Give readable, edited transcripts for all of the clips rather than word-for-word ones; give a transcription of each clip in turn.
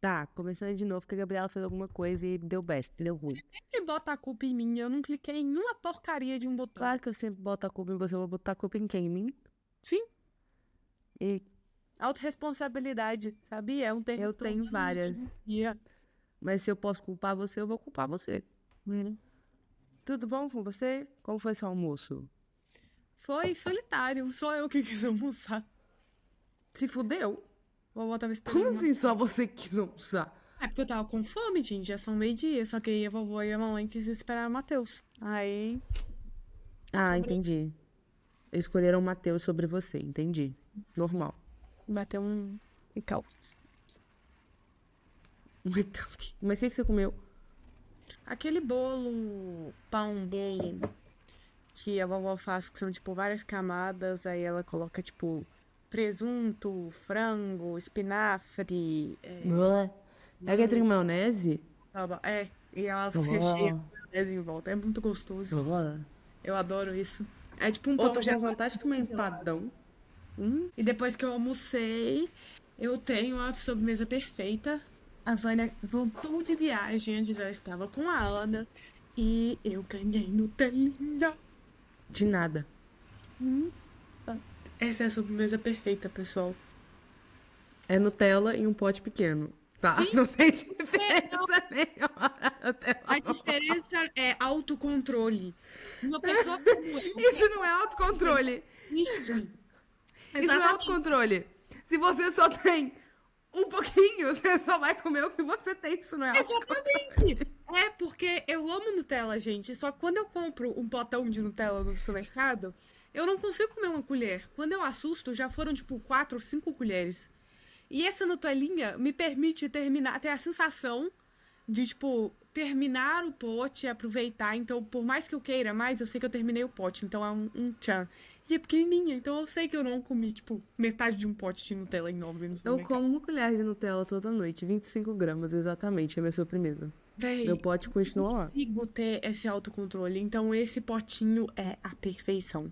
Tá, começando de novo, que a Gabriela fez alguma coisa e deu best, deu ruim. Sempre bota a culpa em mim. Eu não cliquei em uma porcaria de um botão. Claro que eu sempre boto a culpa em você, eu vou botar a culpa em quem? Em mim? Sim, E autorresponsabilidade, sabia? É um termo eu que eu tenho uso várias. hoje em dia. Mas se eu posso culpar você, eu vou culpar você. Tudo bom com você? Como foi seu almoço? Foi solitário, só eu que quis almoçar. Se fudeu? Vovó tava Como esperando. assim só você quis almoçar? É porque eu tava com fome, gente. Já são meio-dia. Só que aí a vovó e a mamãe quis esperar o Matheus. Aí. Ah, entendi. Escolheram o Matheus sobre você, entendi. Normal. Bateu um recalque. Mas o que você comeu? Aquele bolo, pão bolo, que a vovó faz, que são, tipo, várias camadas. Aí ela coloca, tipo, presunto, frango, espinafre. É que tem maionese? E ela se recheia com maionese em volta. É muito gostoso. Eu adoro isso. É tipo um Ou pão tô com já. vontade de comer empadão. E depois que eu almocei, eu tenho a sobremesa perfeita. A Vânia voltou de viagem, antes ela estava com a Ana. E eu ganhei Nutelinha. De nada. Essa é a sobremesa perfeita, pessoal. É Nutella em um pote pequeno. Tá, não tem diferença nenhuma. A diferença é autocontrole. Uma pessoa como eu. Isso não é autocontrole. Isso. Isso não é Exatamente. autocontrole. Se você só tem um pouquinho, você só vai comer o que você tem. Isso não é autocontrole. Exatamente. É porque eu amo Nutella, gente. Só que quando eu compro um potão de Nutella no supermercado, eu não consigo comer uma colher. Quando eu assusto, já foram tipo 4 ou 5 colheres. E essa Nutelinha me permite terminar, ter a sensação de, tipo, terminar o pote e aproveitar. Então, por mais que eu queira mais, eu sei que eu terminei o pote. Então é um tchan. E é pequenininha, então eu sei que eu não comi, tipo, metade de um pote de Nutella enorme no Eu supermercado. como uma colher de Nutella toda noite. 25 gramas, exatamente. É a minha sobremesa. Véi, Meu pote continua eu lá. consigo ter esse autocontrole. Então, esse potinho é a perfeição.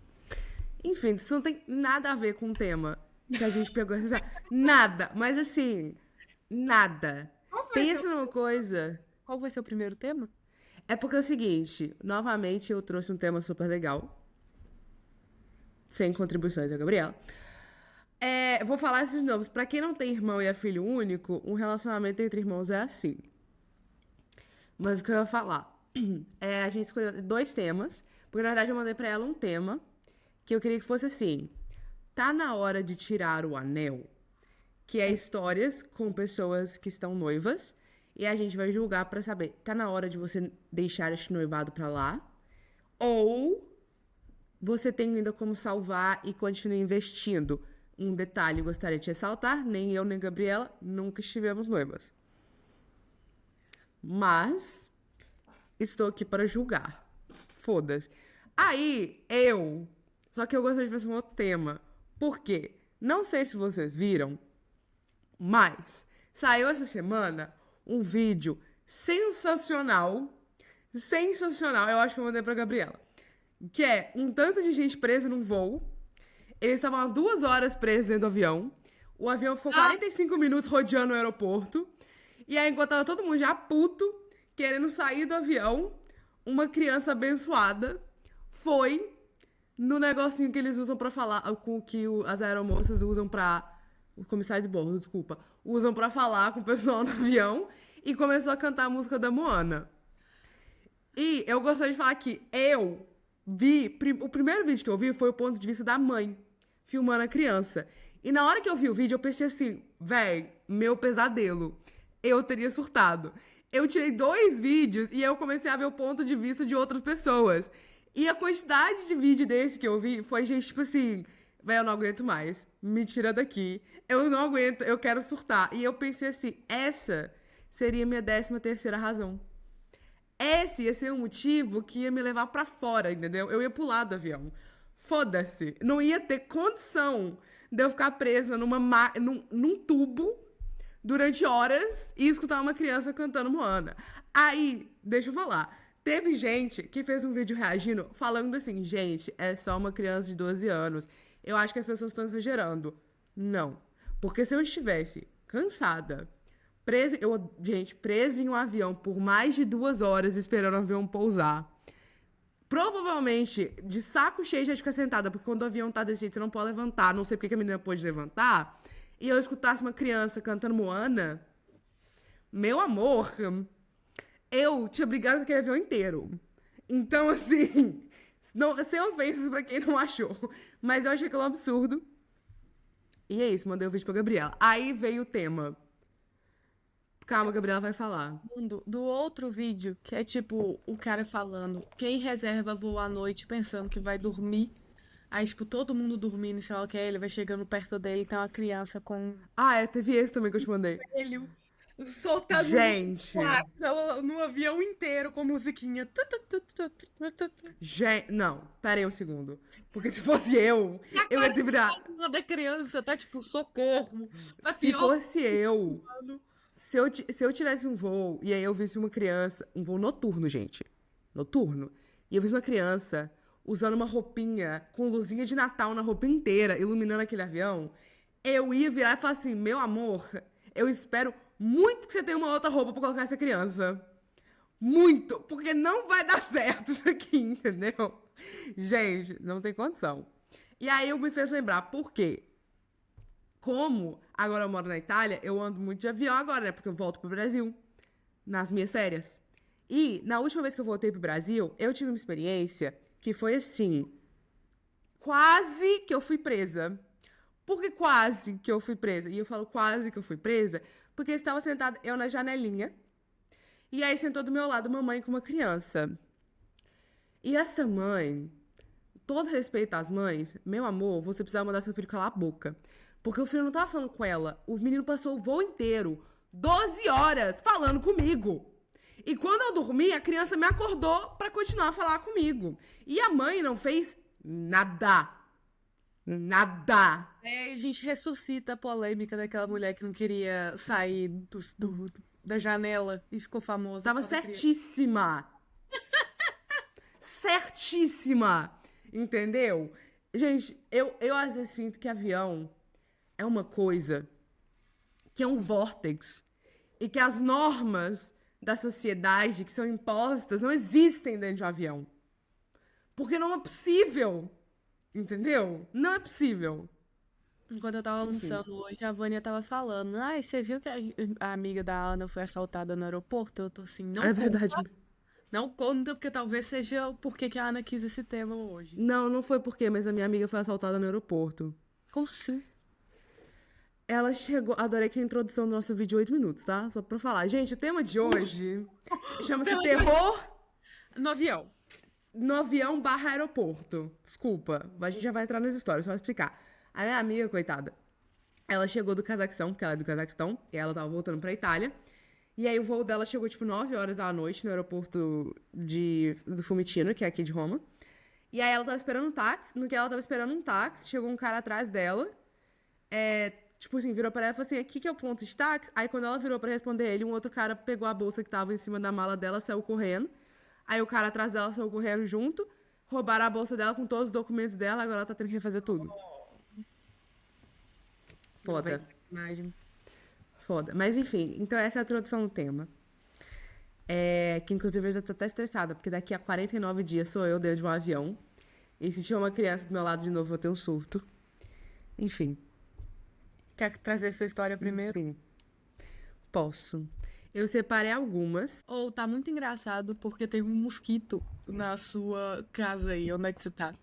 Enfim, isso não tem nada a ver com o tema que a gente pegou. Nada. Mas assim, nada. Pensa numa coisa. Qual vai ser o primeiro tema? É porque é o seguinte, novamente eu trouxe um tema super legal. Sem contribuições da Gabriela. Vou falar esses novos. Pra quem não tem irmão e é filho único, um relacionamento entre irmãos é assim. Mas o que eu ia falar? A gente escolheu 2 temas. Porque na verdade eu mandei pra ela um tema que eu queria que fosse assim. Tá na hora de tirar o anel? Que é histórias com pessoas que estão noivas. E a gente vai julgar pra saber, tá na hora de você deixar este noivado pra lá? Ou você tem ainda como salvar e continuar investindo? Um detalhe, gostaria de ressaltar, nem eu nem Gabriela nunca estivemos noivas. Mas estou aqui para julgar. Foda-se. Aí, Só que eu gostaria de fazer um outro tema. Por quê? Não sei se vocês viram, mas saiu essa semana um vídeo sensacional. Sensacional. Eu acho que eu mandei pra Gabriela. Que é um tanto de gente presa num voo. Eles estavam há 2 horas presos dentro do avião. O avião ficou 45 minutos rodeando o aeroporto. E aí, enquanto tava todo mundo já puto, querendo sair do avião, uma criança abençoada foi no negocinho que eles usam pra falar, com que as aeromoças usam pra... O comissário de bordo, desculpa. Usam pra falar com o pessoal no avião e começou a cantar a música da Moana. E eu gostaria de falar que eu vi... O primeiro vídeo que eu vi foi o ponto de vista da mãe, filmando a criança. E na hora que eu vi o vídeo, eu pensei assim, véi, meu pesadelo. Eu teria surtado. Eu tirei 2 vídeos e eu comecei a ver o ponto de vista de outras pessoas. E a quantidade de vídeo desse que eu vi foi gente, tipo assim, véi, eu não aguento mais. Me tira daqui. Eu não aguento, eu quero surtar. E eu pensei assim, essa seria minha 13ª razão. Esse ia ser um motivo que ia me levar pra fora, entendeu? Eu ia pular do avião. Foda-se. Não ia ter condição de eu ficar presa num tubo durante horas e escutar uma criança cantando Moana. Aí, deixa eu falar. Teve gente que fez um vídeo reagindo, falando assim, gente, é só uma criança de 12 anos. Eu acho que as pessoas estão exagerando. Não. Porque se eu estivesse cansada, Gente, presa em um avião por mais de 2 horas esperando o avião pousar. Provavelmente de saco cheio já de ficar sentada, porque quando o avião tá desse jeito, você não pode levantar. Não sei porque que a menina pôde levantar. E eu escutasse uma criança cantando Moana. Meu amor, eu tinha brigado com aquele avião inteiro. Então, assim, não, sem ofensas pra quem não achou. Mas eu achei aquilo um absurdo. E é isso, mandei o vídeo pra Gabriela. Aí veio o tema. Calma, a Gabriela vai falar. Do outro vídeo, que é tipo o cara falando, quem reserva voo à noite pensando que vai dormir. Aí, tipo, todo mundo dormindo, sei lá o que é, ele vai chegando perto dele, tem uma criança com Ah, teve esse também que eu te mandei. ele soltando Gente, no avião inteiro com musiquinha. não, pera aí um segundo. Porque se fosse eu ia ter virar. Da criança tá tipo, socorro. Tá Se pior fosse eu, do mundo. se eu tivesse um voo e aí eu visse uma criança, um voo noturno, gente, noturno, e eu visse uma criança usando uma roupinha com luzinha de Natal na roupa inteira, iluminando aquele avião, eu ia virar e falar assim, meu amor, eu espero muito que você tenha uma outra roupa pra colocar essa criança. Muito, porque não vai dar certo isso aqui, entendeu? Gente, não tem condição. E aí eu me fez lembrar, por quê? Como agora eu moro na Itália, eu ando muito de avião agora, né? Porque eu volto pro Brasil nas minhas férias. E na última vez que eu voltei pro Brasil, eu tive uma experiência que foi assim, quase que eu fui presa. Por que quase que eu fui presa? E eu falo quase que eu fui presa, porque estava sentada eu na janelinha, e aí sentou do meu lado uma mãe com uma criança. E essa mãe, todo respeito às mães, meu amor, você precisa mandar seu filho calar a boca. Porque o filho não tava falando com ela. O menino passou o voo inteiro, 12 horas, falando comigo. E quando eu dormi, a criança me acordou pra continuar a falar comigo. E a mãe não fez nada. Nada. É, a gente ressuscita a polêmica daquela mulher que não queria sair da janela e ficou famosa. Tava certíssima. Certíssima. Entendeu? Gente, eu às vezes sinto que avião é uma coisa que é um vórtex e que as normas da sociedade que são impostas não existem dentro de um avião. Porque não é possível. Entendeu? Não é possível. Enquanto eu tava almoçando hoje, a Vânia tava falando. Ai, você viu que a amiga da Ana foi assaltada no aeroporto? Eu tô assim, não É conta. verdade. Não conta, porque talvez seja o porquê que a Ana quis esse tema hoje. Não, não foi porque, mas a minha amiga foi assaltada no aeroporto. Como assim? Ela chegou. Adorei que a introdução do nosso vídeo 8 minutos, tá? Só pra falar. Gente, o tema de hoje chama-se Terror No avião. no avião barra aeroporto. Desculpa, a gente já vai entrar nas histórias, só pra explicar. A minha amiga, coitada, ela chegou do Cazaquistão, porque ela é do Cazaquistão, e ela tava voltando pra Itália. E aí o voo dela chegou, tipo, 9 horas da noite no aeroporto do Fiumicino, que é aqui de Roma. E aí ela tava esperando um táxi. No que ela tava esperando um táxi, chegou um cara atrás dela. Tipo assim, virou pra ela e falou assim, aqui que é o ponto de táxi. Aí quando ela virou pra responder ele, um outro cara pegou a bolsa que tava em cima da mala dela, saiu correndo. Aí o cara atrás dela saiu correndo junto. Roubaram a bolsa dela com todos os documentos dela, agora ela tá tendo que refazer tudo. Foda. Imagem. Foda. Mas enfim, então essa é a introdução do tema. Que inclusive eu já tô até estressada, porque daqui a 49 dias sou eu dentro de um avião. E se tiver uma criança do meu lado de novo, eu vou ter um surto. Enfim. Quer trazer sua história primeiro? Enfim. Posso. Eu separei algumas. Ou tá muito engraçado porque tem um mosquito na sua casa aí, onde é que você tá?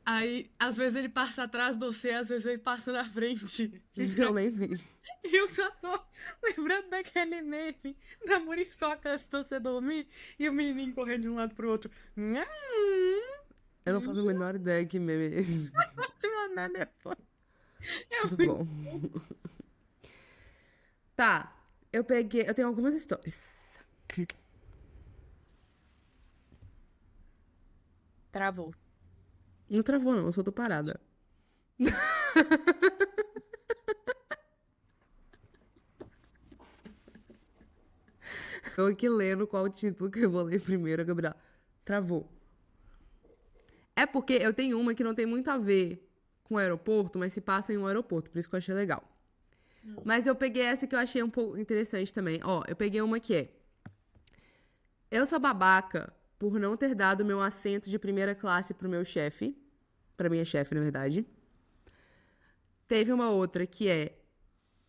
Aí, às vezes ele passa atrás de você, às vezes ele passa na frente. Eu nem vi. E eu só tô lembrando daquele meme da muriçoca antes de você dormir e o menininho correndo de um lado pro outro. Eu não faço a menor ideia que meme é esse. Vou te mandar depois. Tudo bom. Tá. Eu tenho algumas histórias. Travou. Não travou, não. Eu só tô parada. Eu aqui lendo qual o título que eu vou ler primeiro, Gabriel. Travou. É porque eu tenho uma que não tem muito a ver com o aeroporto, mas se passa em um aeroporto, por isso que eu achei legal. Mas eu peguei essa que eu achei um pouco interessante também. Ó, eu peguei uma que é: eu sou babaca por não ter dado meu assento de primeira classe pro meu chefe. Pra minha chefe, na verdade. Teve uma outra que é: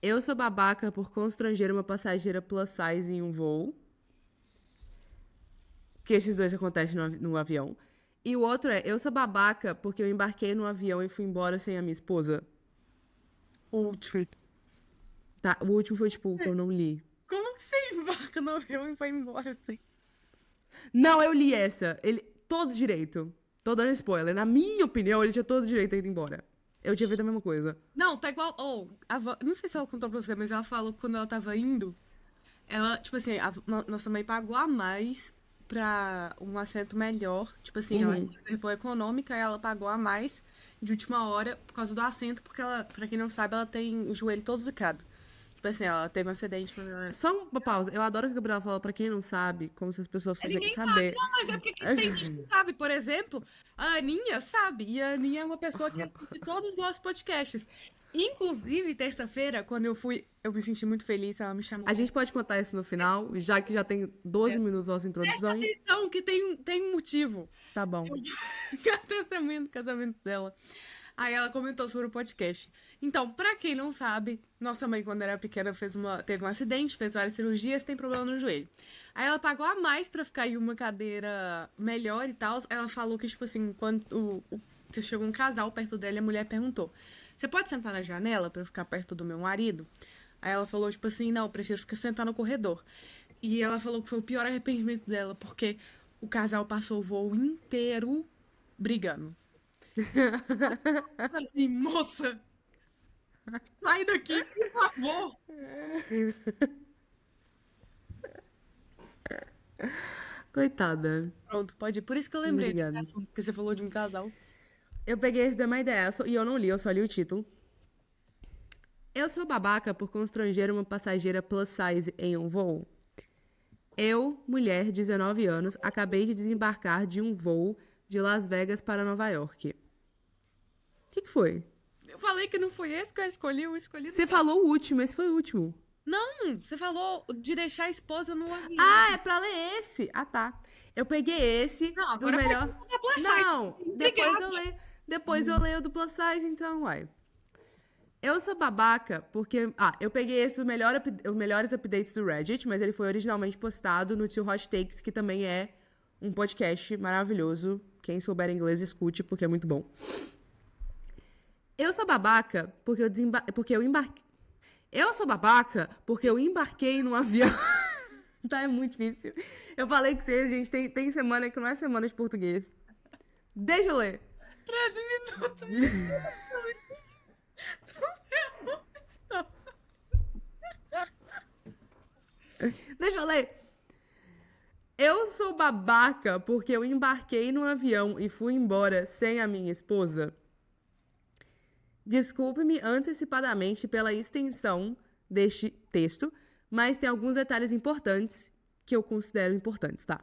eu sou babaca por constranger uma passageira plus size em um voo. Que esses dois acontecem no avião. E o outro é: eu sou babaca porque eu embarquei no avião e fui embora sem a minha esposa. Outro. Tá, o último foi tipo o que eu não li. Como que você embarca no avião e vai embora assim? Não, eu li essa. Ele, todo direito. Tô dando spoiler. Na minha opinião, ele tinha todo direito a ir embora. Eu tinha feito a mesma coisa. Não, tá igual. Não sei se ela contou pra você, mas ela falou que quando ela tava indo, ela, tipo assim, nossa mãe pagou a mais pra um assento melhor. Tipo assim, ela reservou econômica e ela pagou a mais de última hora por causa do assento, porque ela, pra quem não sabe, ela tem o joelho todo zicado. Tipo assim, ela teve um acidente. Só uma pausa. Eu adoro que a Gabriela fala pra quem não sabe, como se as pessoas fossem Ninguém sabe, saber. não, mas é porque tem gente que sabe. Por exemplo, a Aninha sabe. E a Aninha é uma pessoa que assiste todos os nossos podcasts. Inclusive, terça-feira, quando eu fui, eu me senti muito feliz, ela me chamou. A gente pode contar isso no final, já que já tem 12 minutos nossa introdução. Atenção, que tem motivo. Tá bom. Testemunho do casamento dela. Aí ela comentou sobre o podcast. Então, pra quem não sabe, nossa mãe, quando era pequena, teve um acidente, fez várias cirurgias, tem problema no joelho. Aí ela pagou a mais pra ficar em uma cadeira melhor e tal. Ela falou que, tipo assim, quando chegou um casal perto dela e a mulher perguntou: você pode sentar na janela pra eu ficar perto do meu marido? Aí ela falou, tipo assim, não, eu prefiro ficar sentar no corredor. E ela falou que foi o pior arrependimento dela, porque o casal passou o voo inteiro brigando. Assim, moça, sai daqui, por favor. Coitada. Pronto, pode ir. Por isso que eu lembrei desse Obrigada. assunto, porque você falou de um casal. Eu peguei esse da uma ideia e eu não li, eu só li o título. Eu sou babaca por constranger uma passageira plus size em um voo. Eu, mulher, 19 anos, acabei de desembarcar de um voo de Las Vegas para Nova York. O que foi? Eu falei que não foi esse que eu escolhi. Você falou o último, esse foi o último. Não, você falou de deixar a esposa no avião. Ah, é pra ler esse. Ah, tá. Eu peguei esse Não, do agora melhor. pode mudar plus size. Não, depois Obrigada. eu leio. Depois eu leio do plus size, então, uai. Eu sou babaca porque... eu peguei esse, os melhores updates do Reddit, mas ele foi originalmente postado no Too Hot Takes, que também é um podcast maravilhoso. Quem souber inglês, escute, porque é muito bom. Eu sou babaca porque eu embarquei... Eu sou babaca porque eu embarquei num avião... Tá, é muito difícil. Eu falei que vocês, gente, tem semana que não é semana de português. Deixa eu ler. 13 minutos. Deixa eu ler. Eu sou babaca porque eu embarquei num avião e fui embora sem a minha esposa. Desculpe-me antecipadamente pela extensão deste texto, mas tem alguns detalhes importantes que eu considero importantes, tá?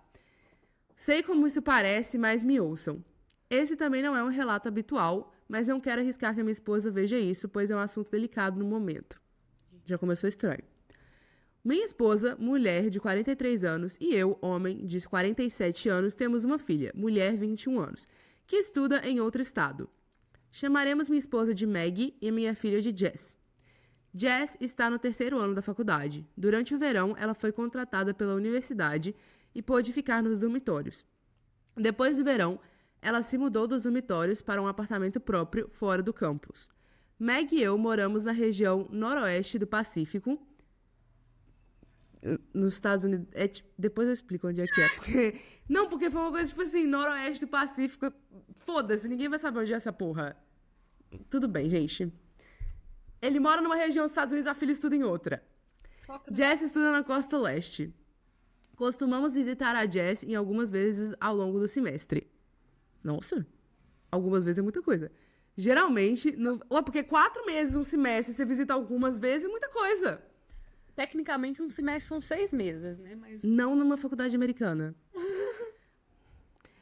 Sei como isso parece, mas me ouçam. Esse também não é um relato habitual, mas não quero arriscar que a minha esposa veja isso, pois é um assunto delicado no momento. Já começou estranho. Minha esposa, mulher de 43 anos, e eu, homem de 47 anos, temos uma filha, mulher 21 anos, que estuda em outro estado. Chamaremos minha esposa de Maggie e minha filha de Jess. Jess está no 3º ano da faculdade. Durante o verão, ela foi contratada pela universidade e pôde ficar nos dormitórios. Depois do verão, ela se mudou dos dormitórios para um apartamento próprio fora do campus. Meg e eu moramos na região noroeste do Pacífico, nos Estados Unidos. Depois eu explico onde é que é. Porque foi uma coisa tipo assim, noroeste do Pacífico. Foda-se, ninguém vai saber onde é essa porra. Tudo bem, gente. Ele mora numa região dos Estados Unidos, a filha estuda em outra. Jess estuda na costa leste. Costumamos visitar a Jess em algumas vezes ao longo do semestre. Nossa, algumas vezes é muita coisa. Geralmente, porque 4 meses um semestre, você visita algumas vezes, é muita coisa. Tecnicamente, um semestre são 6 meses, né? Mas... Não numa faculdade americana.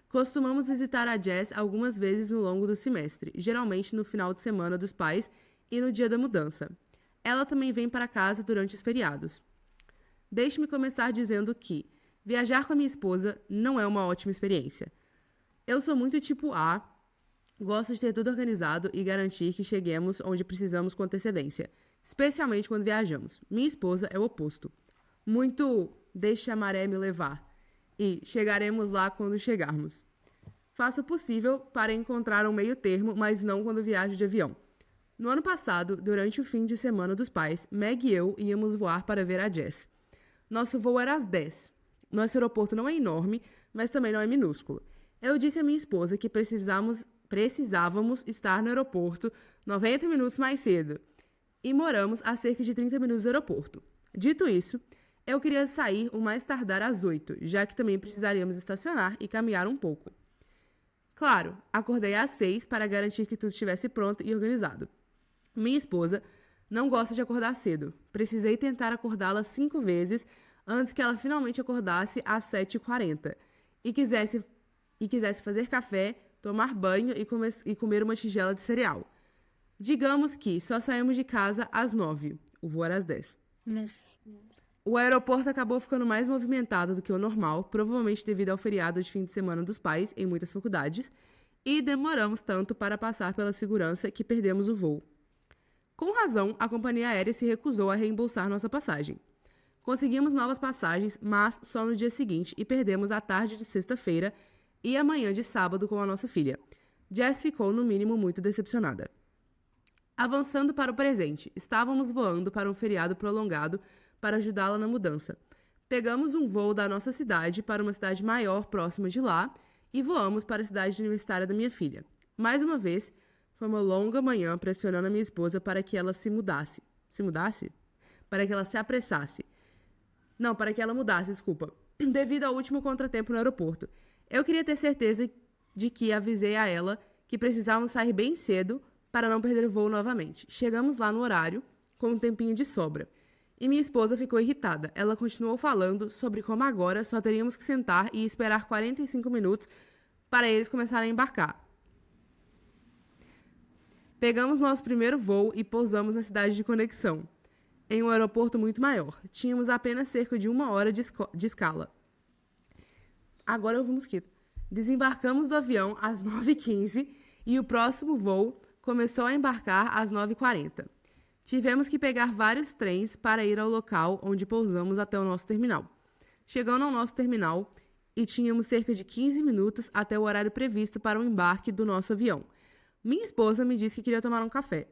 Costumamos visitar a Jess algumas vezes no longo do semestre, geralmente no final de semana dos pais e no dia da mudança. Ela também vem para casa durante os feriados. Deixe-me começar dizendo que viajar com a minha esposa não é uma ótima experiência. Eu sou muito tipo A, gosto de ter tudo organizado e garantir que cheguemos onde precisamos com antecedência, especialmente quando viajamos. Minha esposa é o oposto. Muito deixe a maré me levar e chegaremos lá quando chegarmos. Faço o possível para encontrar um meio termo, mas não quando viajo de avião. No ano passado, durante o fim de semana dos pais, Meg e eu íamos voar para ver a Jess. Nosso voo era às 10. Nosso aeroporto não é enorme, mas também não é minúsculo. Eu disse à minha esposa que precisávamos estar no aeroporto 90 minutos mais cedo. E moramos a cerca de 30 minutos do aeroporto. Dito isso, eu queria sair o mais tardar às 8, já que também precisaríamos estacionar e caminhar um pouco. Claro, acordei às 6 para garantir que tudo estivesse pronto e organizado. Minha esposa não gosta de acordar cedo. Precisei tentar acordá-la 5 vezes antes que ela finalmente acordasse às 7h40 e quisesse fazer café, tomar banho e comer uma tigela de cereal. Digamos que só saímos de casa às 9. O voo era às 10. Nossa. O aeroporto acabou ficando mais movimentado do que o normal, provavelmente devido ao feriado de fim de semana dos pais em muitas faculdades, e demoramos tanto para passar pela segurança que perdemos o voo. Com razão, a companhia aérea se recusou a reembolsar nossa passagem. Conseguimos novas passagens, mas só no dia seguinte e perdemos a tarde de sexta-feira e a manhã de sábado com a nossa filha. Jess ficou, no mínimo, muito decepcionada. Avançando para o presente, estávamos voando para um feriado prolongado para ajudá-la na mudança. Pegamos um voo da nossa cidade para uma cidade maior próxima de lá e voamos para a cidade universitária da minha filha. Mais uma vez, foi uma longa manhã pressionando a minha esposa para que ela se mudasse. Se mudasse? Para que ela se apressasse. Não, para que ela mudasse, desculpa. Devido ao último contratempo no aeroporto. Eu queria ter certeza de que avisei a ela que precisávamos sair bem cedo para não perder o voo novamente. Chegamos lá no horário, com um tempinho de sobra. E minha esposa ficou irritada. Ela continuou falando sobre como agora só teríamos que sentar e esperar 45 minutos para eles começarem a embarcar. Pegamos nosso primeiro voo e pousamos na cidade de conexão, em um aeroporto muito maior. Tínhamos apenas cerca de 1 hora de escala. Agora eu ouvi mosquito. Desembarcamos do avião às 9h15 e o próximo voo começou a embarcar às 9h40. Tivemos que pegar vários trens para ir ao local onde pousamos até o nosso terminal. Chegando ao nosso terminal, e tínhamos cerca de 15 minutos até o horário previsto para o embarque do nosso avião. Minha esposa me disse que queria tomar um café.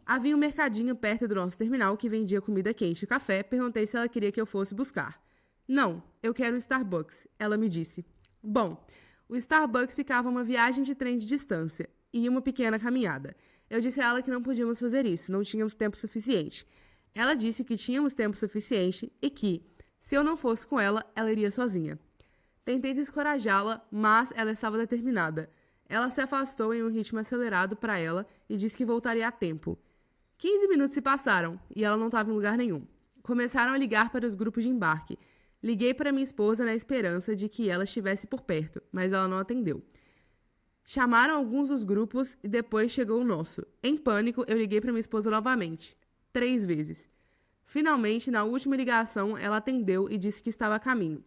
Havia um mercadinho perto do nosso terminal que vendia comida quente e café. Perguntei se ela queria que eu fosse buscar. Não, eu quero um Starbucks, ela me disse. Bom, o Starbucks ficava uma viagem de trem de distância e uma pequena caminhada. Eu disse a ela que não podíamos fazer isso, não tínhamos tempo suficiente. Ela disse que tínhamos tempo suficiente e que, se eu não fosse com ela, ela iria sozinha. Tentei descorajá-la, mas ela estava determinada. Ela se afastou em um ritmo acelerado para ela e disse que voltaria a tempo. 15 minutos se passaram e ela não estava em lugar nenhum. Começaram a ligar para os grupos de embarque. Liguei para minha esposa na esperança de que ela estivesse por perto, mas ela não atendeu. Chamaram alguns dos grupos e depois chegou o nosso. Em pânico, eu liguei para minha esposa novamente. 3 vezes. Finalmente, na última ligação, ela atendeu e disse que estava a caminho.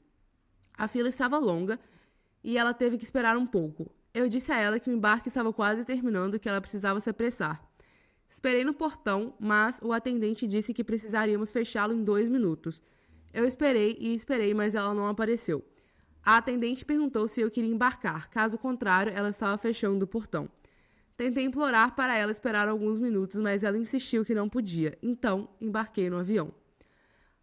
A fila estava longa e ela teve que esperar um pouco. Eu disse a ela que o embarque estava quase terminando e que ela precisava se apressar. Esperei no portão, mas o atendente disse que precisaríamos fechá-lo em 2 minutos. Eu esperei e esperei, mas ela não apareceu. A atendente perguntou se eu queria embarcar, caso contrário, ela estava fechando o portão. Tentei implorar para ela esperar alguns minutos, mas ela insistiu que não podia, então embarquei no avião.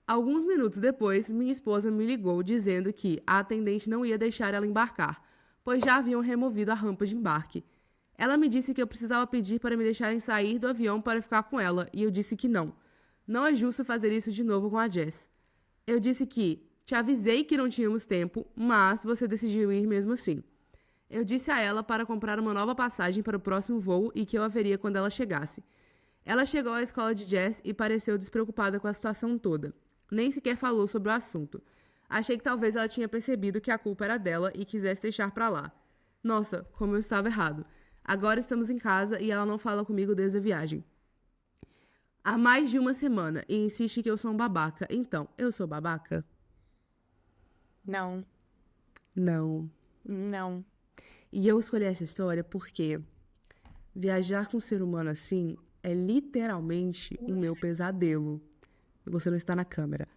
Alguns minutos depois, minha esposa me ligou dizendo que a atendente não ia deixar ela embarcar, pois já haviam removido a rampa de embarque. Ela me disse que eu precisava pedir para me deixarem sair do avião para ficar com ela, e eu disse que não. Não é justo fazer isso de novo com a Jess. Eu disse que te avisei que não tínhamos tempo, mas você decidiu ir mesmo assim. Eu disse a ela para comprar uma nova passagem para o próximo voo e que eu a veria quando ela chegasse. Ela chegou à escola de Jess e pareceu despreocupada com a situação toda. Nem sequer falou sobre o assunto. Achei que talvez ela tinha percebido que a culpa era dela e quisesse deixar pra lá. Nossa, como eu estava errado. Agora estamos em casa e ela não fala comigo desde a viagem. há mais de uma semana e insiste que eu sou um babaca. Então, eu sou babaca? Não, Não. não. E eu escolhi essa história porque viajar com um ser humano assim é literalmente o meu pesadelo. Você não está na câmera.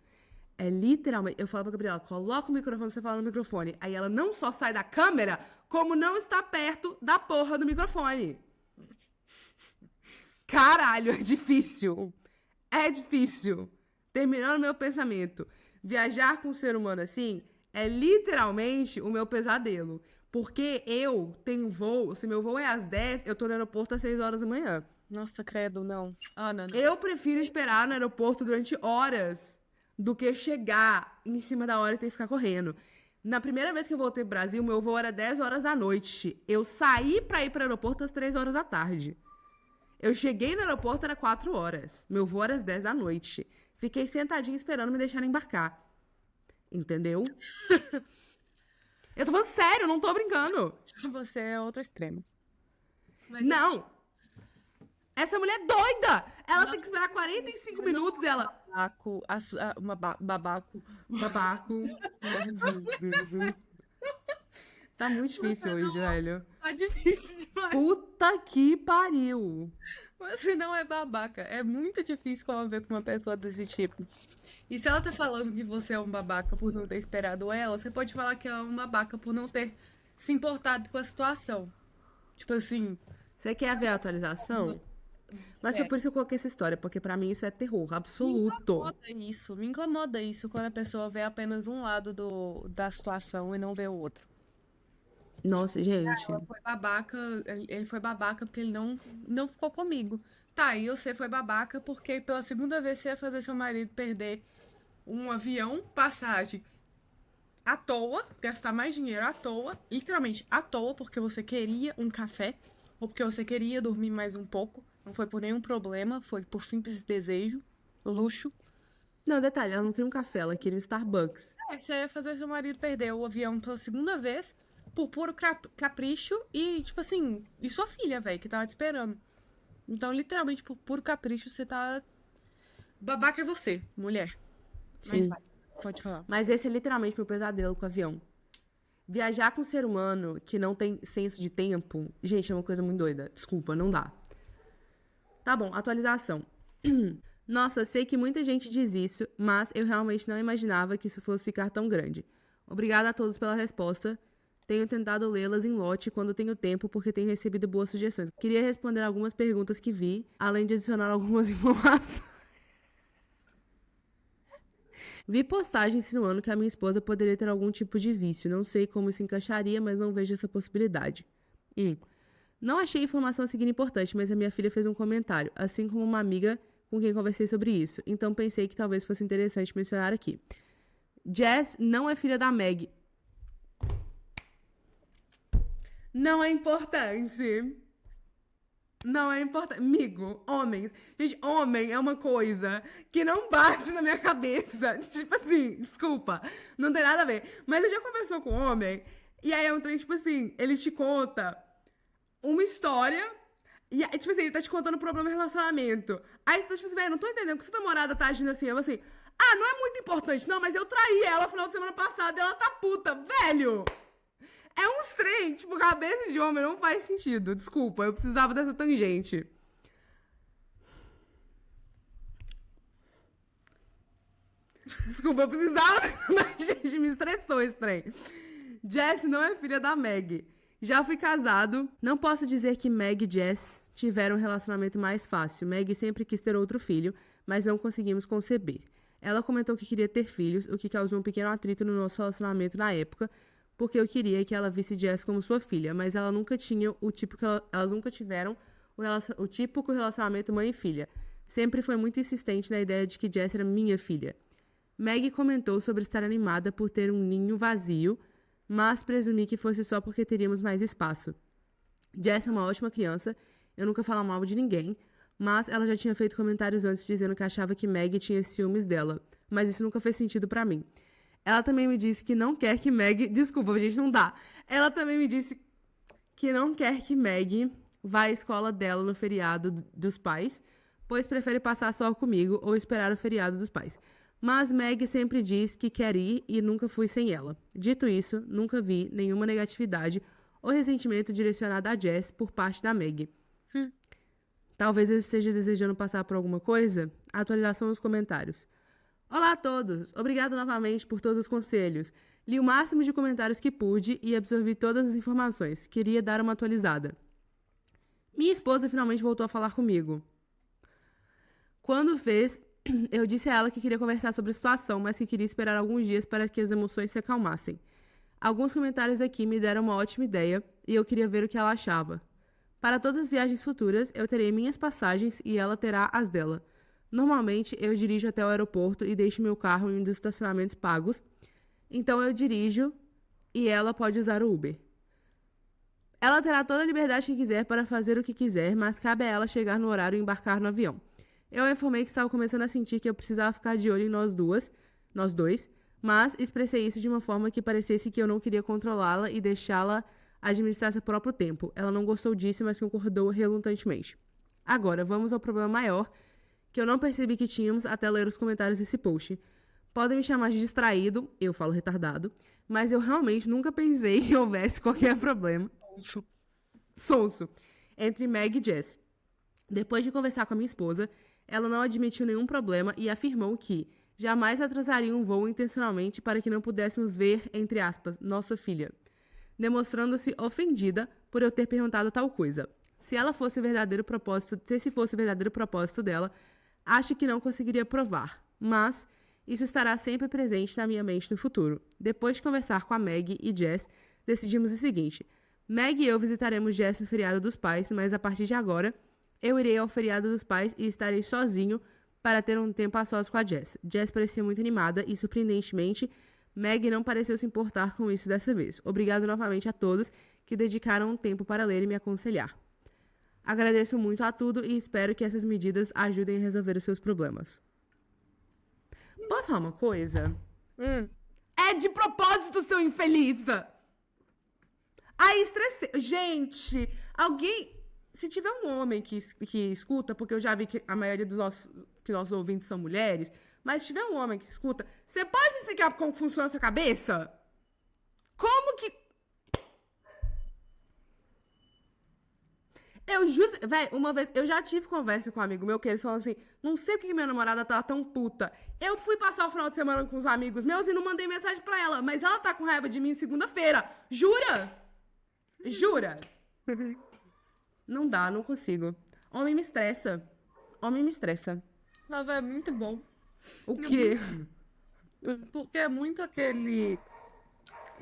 É literalmente. Eu falo pra Gabriela, coloca o microfone, você fala no microfone. Aí ela não só sai da câmera, como não está perto da porra do microfone. Caralho, é difícil. É difícil. Terminando meu pensamento. Viajar com um ser humano assim é literalmente o meu pesadelo. Porque eu tenho voo, se meu voo é às 10, eu tô no aeroporto às 6 horas da manhã. Nossa, credo, não. Ana, não. Eu prefiro esperar no aeroporto durante horas do que chegar em cima da hora e ter que ficar correndo. Na primeira vez que eu voltei pro Brasil, meu voo era 10 horas da noite. Eu saí pra ir pro aeroporto às 3 horas da tarde. Eu cheguei no aeroporto, era 4 horas. Meu voo era às 10 da noite. Fiquei sentadinha esperando me deixarem embarcar. Entendeu? Eu tô falando sério, não tô brincando. Você é outro extremo. Mas Não! Essa mulher é doida! Ela tem que esperar 45 minutos, ela... babaco, babaco. Babaco. Tá muito difícil hoje, velho. Tá difícil demais. Puta que pariu. Você não é babaca. É muito difícil conviver com uma pessoa desse tipo. E se ela tá falando que você é um babaca por não ter esperado ela, você pode falar que ela é uma babaca por não ter se importado com a situação. Tipo assim... Você quer ver a atualização? Mas foi por isso que eu coloquei essa história, porque pra mim isso é terror absoluto. Me incomoda isso quando a pessoa vê apenas um lado da situação e não vê o outro. Nossa, gente. Ela foi babaca, ele foi babaca porque ele não ficou comigo. Tá, e você foi babaca porque pela segunda vez você ia fazer seu marido perder um avião, passagens à toa, gastar mais dinheiro à toa, literalmente à toa, porque você queria um café, ou porque você queria dormir mais um pouco. Não foi por nenhum problema, foi por simples desejo, luxo. Não, detalhe, ela não queria um café, ela queria um Starbucks. Você ia fazer seu marido perder o avião pela segunda vez por puro capricho e, tipo assim, e sua filha, velho, que tava te esperando. Então, literalmente, por puro capricho, você tá... Babaca é você, mulher. Mas Sim. vai, pode falar. Mas esse é literalmente meu pesadelo com o avião. Viajar com um ser humano que não tem senso de tempo, gente, é uma coisa muito doida. Desculpa, não dá. Tá bom, atualização. Nossa, sei que muita gente diz isso, mas eu realmente não imaginava que isso fosse ficar tão grande. Obrigada a todos pela resposta. Tenho tentado lê-las em lote quando tenho tempo, porque tenho recebido boas sugestões. Queria responder algumas perguntas que vi, além de adicionar algumas informações. Vi postagens insinuando que a minha esposa poderia ter algum tipo de vício. Não sei como isso encaixaria, mas não vejo essa possibilidade. Não achei a informação a seguir importante, mas a minha filha fez um comentário, assim como uma amiga com quem conversei sobre isso. Então pensei que talvez fosse interessante mencionar aqui. Jess não é filha da Meg. Não é importante. Não é importante. Amigo, homens. Gente, homem é uma coisa que não bate na minha cabeça. Tipo assim, desculpa. Não tem nada a ver. Mas você já conversou com um homem? E aí é um trem, tipo assim, ele te conta uma história. E, tipo assim, ele tá te contando um problema de relacionamento. Aí você tá, tipo assim, velho, não tô entendendo que sua namorada tá agindo assim. Eu assim, ah, não é muito importante, não, mas eu traí ela no final de semana passada e ela tá puta, velho! É uns trem, tipo, cabeça de homem não faz sentido. Desculpa, eu precisava dessa tangente. Desculpa, eu precisava dessa tangente, me estressou esse trem. Jess não é filha da Meg. Já fui casado. Não posso dizer que Meg e Jess tiveram um relacionamento mais fácil. Meg sempre quis ter outro filho, mas não conseguimos conceber. Ela comentou que queria ter filhos, o que causou um pequeno atrito no nosso relacionamento na época, porque eu queria que ela visse Jess como sua filha, mas ela nunca tinha o tipo que elas nunca tiveram o típico relacionamento mãe e filha. Sempre foi muito insistente na ideia de que Jess era minha filha. Meg comentou sobre estar animada por ter um ninho vazio, mas presumi que fosse só porque teríamos mais espaço. Jess é uma ótima criança, eu nunca falo mal de ninguém, mas ela já tinha feito comentários antes dizendo que achava que Meg tinha ciúmes dela, mas isso nunca fez sentido pra mim. Ela também me disse que não quer que Meg... Desculpa, gente, não dá. Ela também me disse que não quer que Meg vá à escola dela no feriado dos pais, pois prefere passar só comigo ou esperar o feriado dos pais. Mas Meg sempre diz que quer ir e nunca fui sem ela. Dito isso, nunca vi nenhuma negatividade ou ressentimento direcionado a Jess por parte da Meg. Talvez eu esteja desejando passar por alguma coisa? Atualização nos comentários. Olá a todos! Obrigado novamente por todos os conselhos. Li o máximo de comentários que pude e absorvi todas as informações. Queria dar uma atualizada. Minha esposa finalmente voltou a falar comigo. Quando fez, eu disse a ela que queria conversar sobre a situação, mas que queria esperar alguns dias para que as emoções se acalmassem. Alguns comentários aqui me deram uma ótima ideia e eu queria ver o que ela achava. Para todas as viagens futuras, eu terei minhas passagens e ela terá as dela. Normalmente, eu dirijo até o aeroporto e deixo meu carro em um dos estacionamentos pagos. Então, eu dirijo e ela pode usar o Uber. Ela terá toda a liberdade que quiser para fazer o que quiser, mas cabe a ela chegar no horário e embarcar no avião. Eu informei que estava começando a sentir que eu precisava ficar de olho em nós dois, mas expressei isso de uma forma que parecesse que eu não queria controlá-la e deixá-la administrar seu próprio tempo. Ela não gostou disso, mas concordou relutantemente. Agora, vamos ao problema maior, que eu não percebi que tínhamos até ler os comentários desse post. Podem me chamar de distraído, eu falo retardado, mas eu realmente nunca pensei que houvesse qualquer problema sonso entre Meg e Jess. Depois de conversar com a minha esposa, ela não admitiu nenhum problema e afirmou que jamais atrasaria um voo intencionalmente para que não pudéssemos ver, entre aspas, nossa filha, demonstrando-se ofendida por eu ter perguntado tal coisa. Se esse fosse o verdadeiro propósito dela, acho que não conseguiria provar, mas isso estará sempre presente na minha mente no futuro. Depois de conversar com a Meg e Jess, decidimos o seguinte: Meg e eu visitaremos Jess no feriado dos pais, mas a partir de agora, eu irei ao feriado dos pais e estarei sozinho para ter um tempo a sós com a Jess. Jess parecia muito animada e, surpreendentemente, Meg não pareceu se importar com isso dessa vez. Obrigado novamente a todos que dedicaram um tempo para ler e me aconselhar. Agradeço muito a tudo e espero que essas medidas ajudem a resolver os seus problemas. Posso falar uma coisa? É de propósito, seu infeliz! Aí estressei. Gente, alguém... Se tiver um homem que escuta, porque eu já vi que a maioria dos nossos ouvintes são mulheres, mas se tiver um homem que escuta, você pode me explicar como funciona a sua cabeça? Como que... Eu juro... Véi, uma vez... Eu já tive conversa com um amigo meu que eles falam assim, não sei porque minha namorada tá tão puta. Eu fui passar o final de semana com os amigos meus e não mandei mensagem pra ela, mas ela tá com raiva de mim segunda-feira. Jura? Jura? Não dá, não consigo. Homem me estressa. Homem me estressa. Mas é muito bom. O quê? Porque é muito aquele...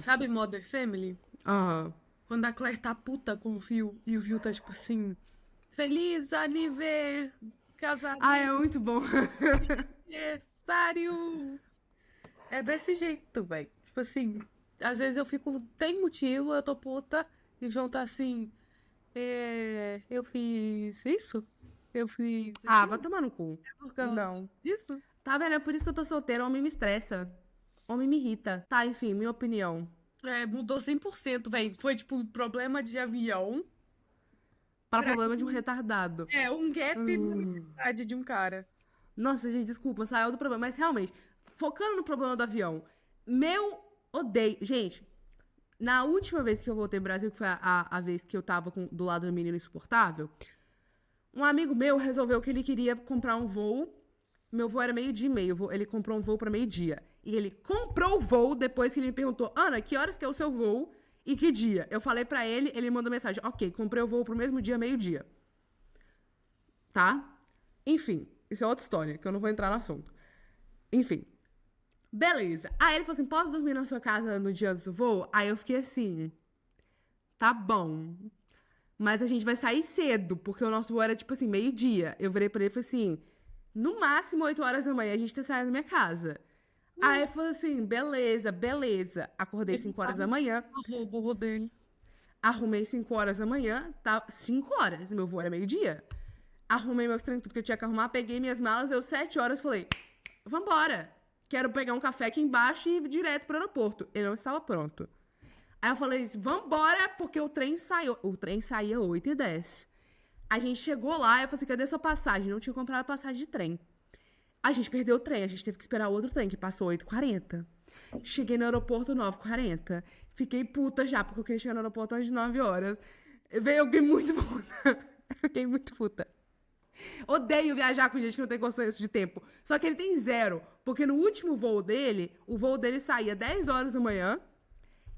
Sabe Modern Family? Aham. Quando a Claire tá puta com o Phil e o Phil tá tipo assim... Feliz aniversário! Casado! Ah, é muito bom. Aniversário! É desse jeito, velho. Tipo assim... Às vezes eu fico... Tem motivo, eu tô puta. E o João tá assim... eu fiz isso? Eu fiz... Ah, vai tomar no cu. Por causa Não. disso? Tá vendo? É por isso que eu tô solteira. Homem me estressa. Homem me irrita. Tá, enfim, minha opinião. Mudou 100%, velho. Foi, tipo, problema de avião. Para problema de um retardado. Um gap na idade de um cara. Nossa, gente, desculpa, saiu do problema. Mas realmente, focando no problema do avião, meu odeio. Gente, na última vez que eu voltei ao Brasil, que foi a vez que eu tava do lado do menino insuportável, um amigo meu resolveu que ele queria comprar um voo. Meu voo era 12:30. Ele comprou um voo pra 12:00. E ele comprou o voo depois que ele me perguntou: Ana, que horas que é o seu voo e que dia? Eu falei pra ele, ele mandou mensagem: ok, comprei o voo pro mesmo dia, 12:00. Tá? Enfim, isso é outra história, que eu não vou entrar no assunto. Enfim. Beleza. Aí ele falou assim: posso dormir na sua casa no dia antes do voo? Aí eu fiquei assim: tá bom. Mas a gente vai sair cedo, porque o nosso voo era tipo assim, 12:00. Eu virei pra ele e falei assim: no máximo 8 horas da manhã a gente tá saindo da minha casa. Aí ele falou assim: beleza, beleza. Acordei 5 horas da manhã. Arrumou o burro dele. Arrumei 5 horas da manhã. Tá, 5 horas. Meu voo era 12:00. Arrumei meus treinos, tudo que eu tinha que arrumar. Peguei minhas malas. Deu 7 horas. Falei: vambora. Quero pegar um café aqui embaixo e ir direto pro aeroporto. Ele não estava pronto. Aí eu falei: vambora, porque o trem saiu. O trem saía 8h10. A gente chegou lá, eu falei assim, cadê sua passagem? Não tinha comprado a passagem de trem. A gente perdeu o trem, a gente teve que esperar outro trem, que passou 8h40. Cheguei no aeroporto 9h40. Fiquei puta já, porque eu queria chegar no aeroporto às 9 horas. Veio, eu fiquei muito puta. Eu fiquei muito puta. Odeio viajar com gente que não tem consciência de tempo. Só que ele tem zero. Porque no último voo dele, o voo dele saía 10 horas da manhã.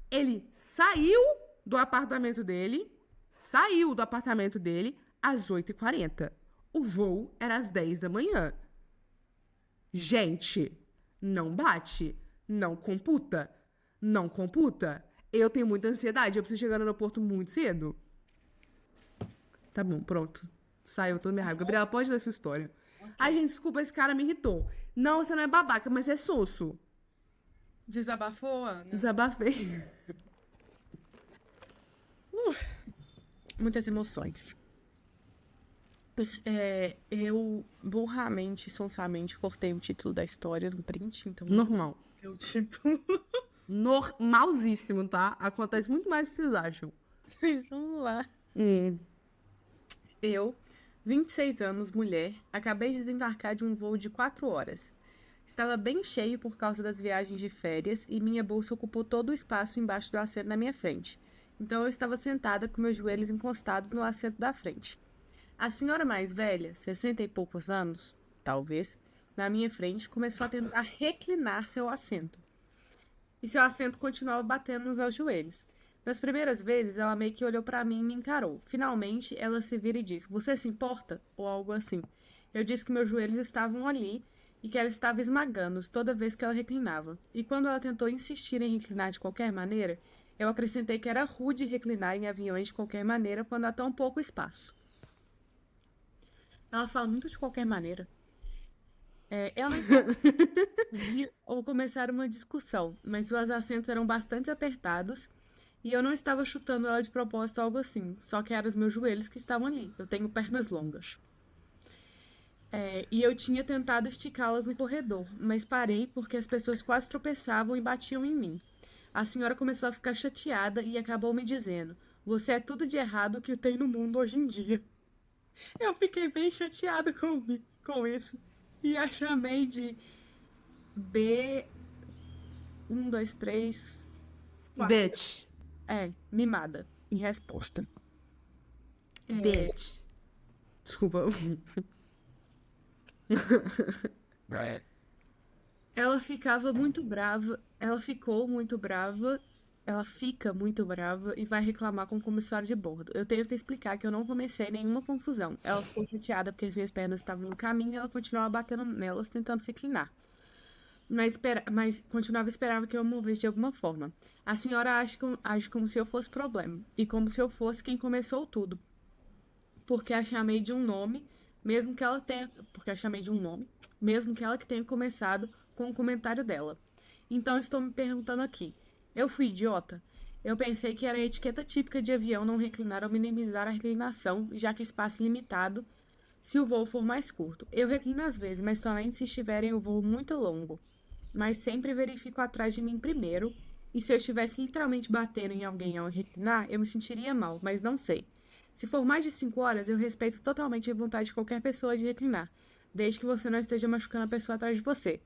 Ele saiu do apartamento dele às 8h40. O voo era às 10 da manhã. Gente, não bate. Não computa. Não computa. Eu tenho muita ansiedade. Eu preciso chegar no aeroporto muito cedo. Tá bom, pronto. Saiu toda minha raiva. Gabriela, pode ler sua história. Ai, gente, desculpa, esse cara me irritou. Não, você não é babaca, mas você é sonso. Desabafou, Ana? Desabafei. Muitas emoções. Eu burramente, sonsamente, cortei o título da história no print, então... Normal. Eu, tipo... Normalzíssimo, tá? Acontece muito mais do que vocês acham. Mas vamos lá. Eu, 26 anos, mulher, acabei de desembarcar de um voo de 4 horas. Estava bem cheio por causa das viagens de férias e minha bolsa ocupou todo o espaço embaixo do assento na minha frente. Então eu estava sentada com meus joelhos encostados no assento da frente. A senhora mais velha, 60 e poucos anos, talvez, na minha frente, começou a tentar reclinar seu assento. E seu assento continuava batendo nos meus joelhos. Nas primeiras vezes, ela meio que olhou pra mim e me encarou. Finalmente, ela se vira e diz, você se importa? Ou algo assim. Eu disse que meus joelhos estavam ali e que ela estava esmagando-os toda vez que ela reclinava. E quando ela tentou insistir em reclinar de qualquer maneira, eu acrescentei que era rude reclinar em aviões de qualquer maneira quando há tão pouco espaço. Ela fala muito de qualquer maneira. Ela ou começar uma discussão, mas seus assentos eram bastante apertados e eu não estava chutando ela de propósito ou algo assim, só que eram os meus joelhos que estavam ali. Eu tenho pernas longas. E eu tinha tentado esticá-las no corredor, mas parei porque as pessoas quase tropeçavam e batiam em mim. A senhora começou a ficar chateada e acabou me dizendo, você é tudo de errado que tem no mundo hoje em dia. Eu fiquei bem chateada com isso. E a chamei de B... 1, 2, 3... 4. Bitch. Mimada. Em resposta. Bitch. Desculpa. Ela ficava muito brava. Ela ficou muito brava. Ela fica muito brava e vai reclamar com o comissário de bordo. Eu tenho que explicar que eu não comecei nenhuma confusão. Ela ficou chateada porque as minhas pernas estavam no caminho e ela continuava batendo nelas, tentando reclinar. Mas esperava que eu movesse de alguma forma. A senhora age como se eu fosse problema. E como se eu fosse quem começou tudo. Porque a chamei de um nome, mesmo que ela tenha... Porque a chamei de um nome, mesmo que ela que tenha começado com o comentário dela. Então estou me perguntando aqui. Eu fui idiota? Eu pensei que era a etiqueta típica de avião não reclinar ou minimizar a reclinação, já que espaço limitado se o voo for mais curto. Eu reclino às vezes, mas somente se estiverem o voo muito longo. Mas sempre verifico atrás de mim primeiro, e se eu estivesse literalmente batendo em alguém ao reclinar, eu me sentiria mal, mas não sei. Se for mais de 5 horas, eu respeito totalmente a vontade de qualquer pessoa de reclinar, desde que você não esteja machucando a pessoa atrás de você.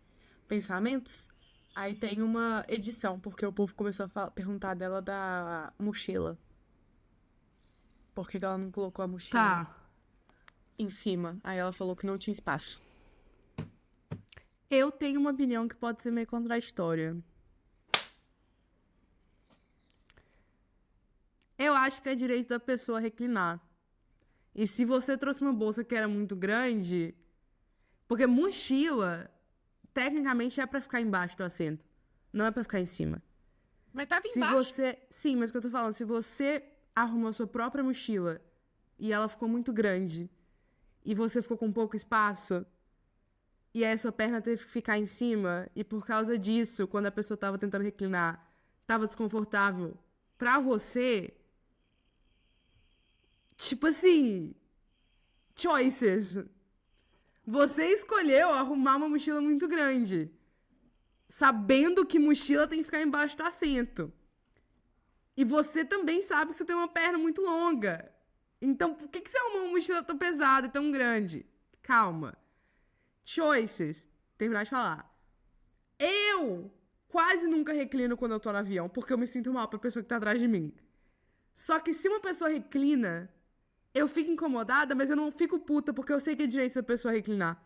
Pensamentos? Aí tem uma edição, porque o povo começou a perguntar dela da mochila. Por que ela não colocou a mochila em cima? Aí ela falou que não tinha espaço. Eu tenho uma opinião que pode ser meio contraditória. Eu acho que é direito da pessoa reclinar. E se você trouxe uma bolsa que era muito grande... Porque mochila, tecnicamente, é pra ficar embaixo do assento. Não é pra ficar em cima. Mas tava embaixo. Sim, mas o que eu tô falando, se você arrumou a sua própria mochila e ela ficou muito grande e você ficou com pouco espaço e aí a sua perna teve que ficar em cima e por causa disso, quando a pessoa tava tentando reclinar, tava desconfortável pra você, tipo assim, choices. Você escolheu arrumar uma mochila muito grande, sabendo que mochila tem que ficar embaixo do assento. E você também sabe que você tem uma perna muito longa. Então, por que que você arrumou uma mochila tão pesada e tão grande? Calma. Choices. Terminar de falar. Eu quase nunca reclino quando eu tô no avião, porque eu me sinto mal pra pessoa que tá atrás de mim. Só que se uma pessoa reclina, eu fico incomodada, mas eu não fico puta, porque eu sei que é direito da pessoa reclinar.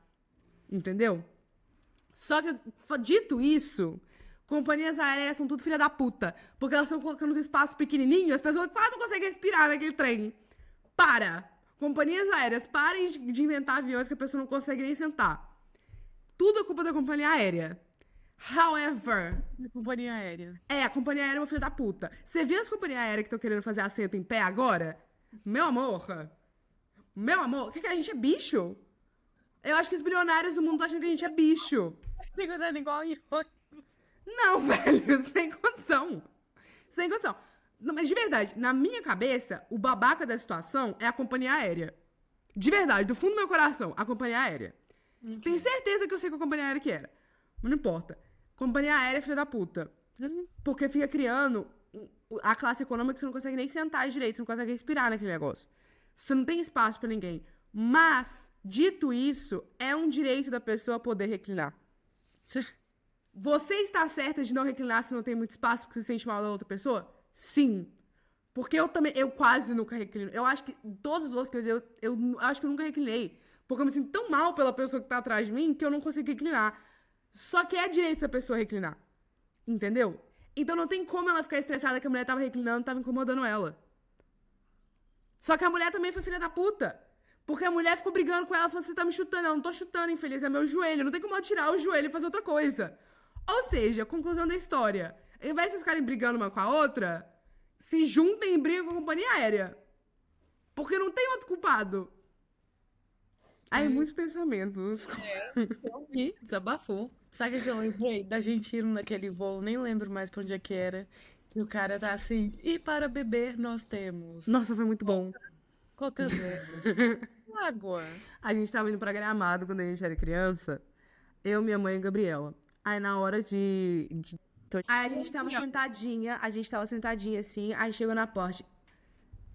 Entendeu? Só que, dito isso, companhias aéreas são tudo filha da puta. Porque elas estão colocando os espaços pequenininhos, as pessoas quase não conseguem respirar naquele trem. Para! Companhias aéreas, parem de inventar aviões que a pessoa não consegue nem sentar. Tudo é culpa da companhia aérea. However... Companhia aérea. A companhia aérea é uma filha da puta. Você viu as companhias aéreas que estão querendo fazer assento em pé agora? Meu amor, o que a gente é bicho? Eu acho que os bilionários do mundo estão achando que a gente é bicho. Segurando igual em Não, velho, sem condição. Sem condição. Não, mas de verdade, na minha cabeça, o babaca da situação é a companhia aérea. De verdade, do fundo do meu coração, a companhia aérea. Okay. Tenho certeza que eu sei qual companhia aérea que era. Mas não importa. Companhia aérea é filha da puta. Porque fica criando a classe econômica que você não consegue nem sentar direito, você não consegue respirar naquele negócio. Você não tem espaço pra ninguém. Mas, dito isso, é um direito da pessoa poder reclinar. Você está certa de não reclinar se não tem muito espaço porque você se sente mal da outra pessoa? Sim. Porque eu quase nunca reclino. Eu acho que todos os voos que eu acho que eu nunca reclinei. Porque eu me sinto tão mal pela pessoa que tá atrás de mim que eu não consigo reclinar. Só que é direito da pessoa reclinar. Entendeu? Então não tem como ela ficar estressada que a mulher tava reclinando, tava incomodando ela. Só que a mulher também foi filha da puta. Porque a mulher ficou brigando com ela, falou, você tá me chutando. Eu não tô chutando, infeliz, é meu joelho. Não tem como eu tirar o joelho e fazer outra coisa. Ou seja, conclusão da história. Ao invés de vocês ficarem brigando uma com a outra, se juntem e brigam com a companhia aérea. Porque não tem outro culpado. Aí, muitos pensamentos. Eu vi, desabafou. Sabe o que eu lembrei? Da gente indo naquele voo, nem lembro mais pra onde é que era. E o cara tá assim, e para beber nós temos Nossa, foi muito bom. Coca Zero, água. A gente tava indo pra Gramado quando a gente era criança. Eu, minha mãe e Gabriela. Aí na hora Aí a gente tava sentadinha assim, aí chegou na porta.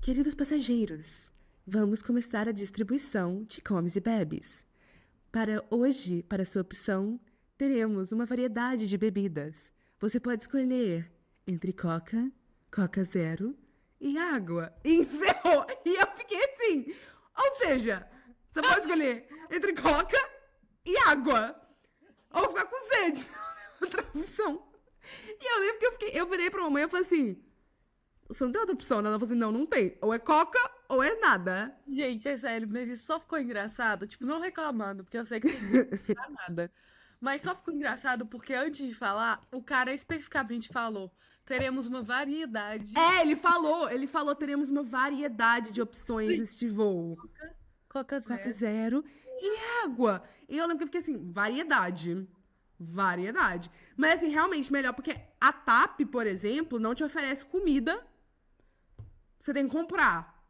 Queridos passageiros, vamos começar a distribuição de comes e bebes. Para hoje, para sua opção, teremos uma variedade de bebidas. Você pode escolher entre Coca, Coca Zero e água. E encerrou. E eu fiquei assim. Ou seja, você pode escolher entre Coca e água. Ou ficar com sede. Outra opção. E eu lembro que eu virei pra mamãe e falei assim, você não tem outra opção, né? Ela falou assim, não tem. Ou é Coca ou é nada. Gente, é sério, mas isso só ficou engraçado. Tipo, não reclamando, porque eu sei que não dá nada. Mas só ficou engraçado porque antes de falar, o cara especificamente falou, teremos uma variedade. Ele falou, teremos uma variedade de opções neste voo. Coca Coca Zero e água. E eu lembro que eu fiquei assim, variedade. Mas assim, realmente melhor, porque a TAP, por exemplo, não te oferece comida. Você tem que comprar.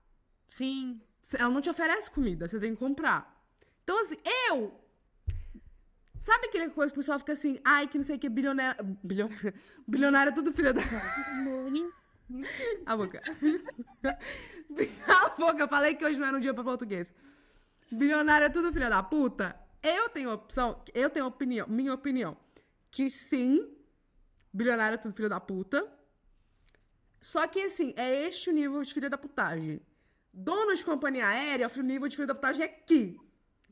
Sim. Ela não te oferece comida, você tem que comprar. Então, assim, sabe aquela coisa que o pessoal fica assim, ai, que não sei o que, bilionário é tudo filha da... A boca. Cala a boca, falei que hoje não era um dia pra português. Bilionário é tudo filha da puta. Eu tenho opinião, minha opinião, que sim, bilionário é tudo filha da puta. Só que, assim, é este o nível de filha da putagem. Donos de companhia aérea, o nível de filha da putagem é aqui.